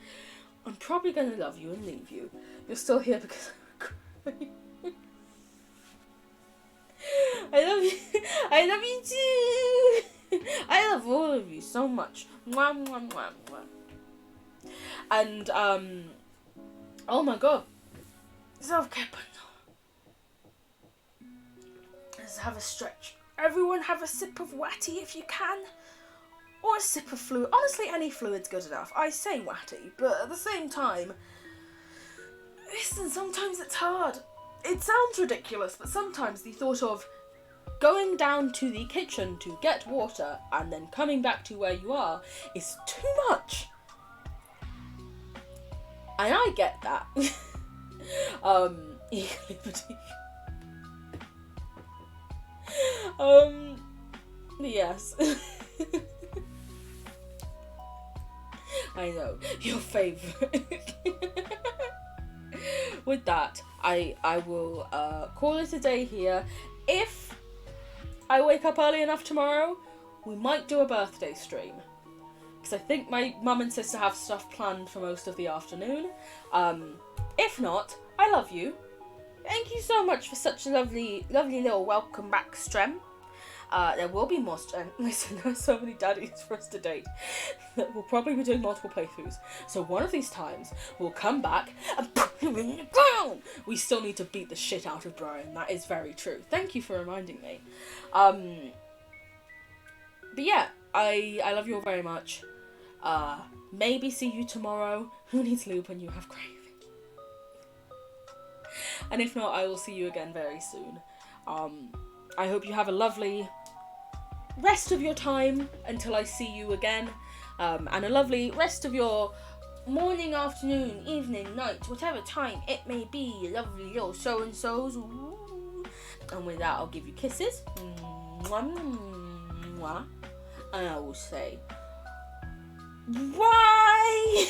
I'm probably going to love you and leave you. You're still here because I'm crying. I love you. I love you too. I love all of you so much. Mwah, mwah, mwah, mwah. And, oh my god. Self-care bundle. Let's have a stretch. Everyone have a sip of Watty if you can. Or a sip of fluid. Honestly, any fluid's good enough. I say Watty, but at the same time, listen, sometimes it's hard. It sounds ridiculous, but sometimes the thought of going down to the kitchen to get water and then coming back to where you are is too much. And I get that. Yes. I know, your favourite. With that, I will call it a day here. If I wake up early enough tomorrow, we might do a birthday stream. Because I think my mum and sister have stuff planned for most of the afternoon. If not, I love you. Thank you so much for such a lovely little welcome back, Strem. There will be more Strem. Listen, there's so many daddies for us to date that we'll probably be doing multiple playthroughs. So one of these times, we'll come back and put him in the ground. We still need to beat the shit out of Brian. That is very true. Thank you for reminding me. But yeah, I love you all very much. Maybe see you tomorrow. Who needs lube when you have craving? And if not, I will see you again very soon. I hope you have a lovely rest of your time until I see you again. And a lovely rest of your morning, afternoon, evening, night, whatever time it may be, you lovely little so-and-sos. Ooh. And with that, I'll give you kisses. Mwah, mwah. And I will say, bye!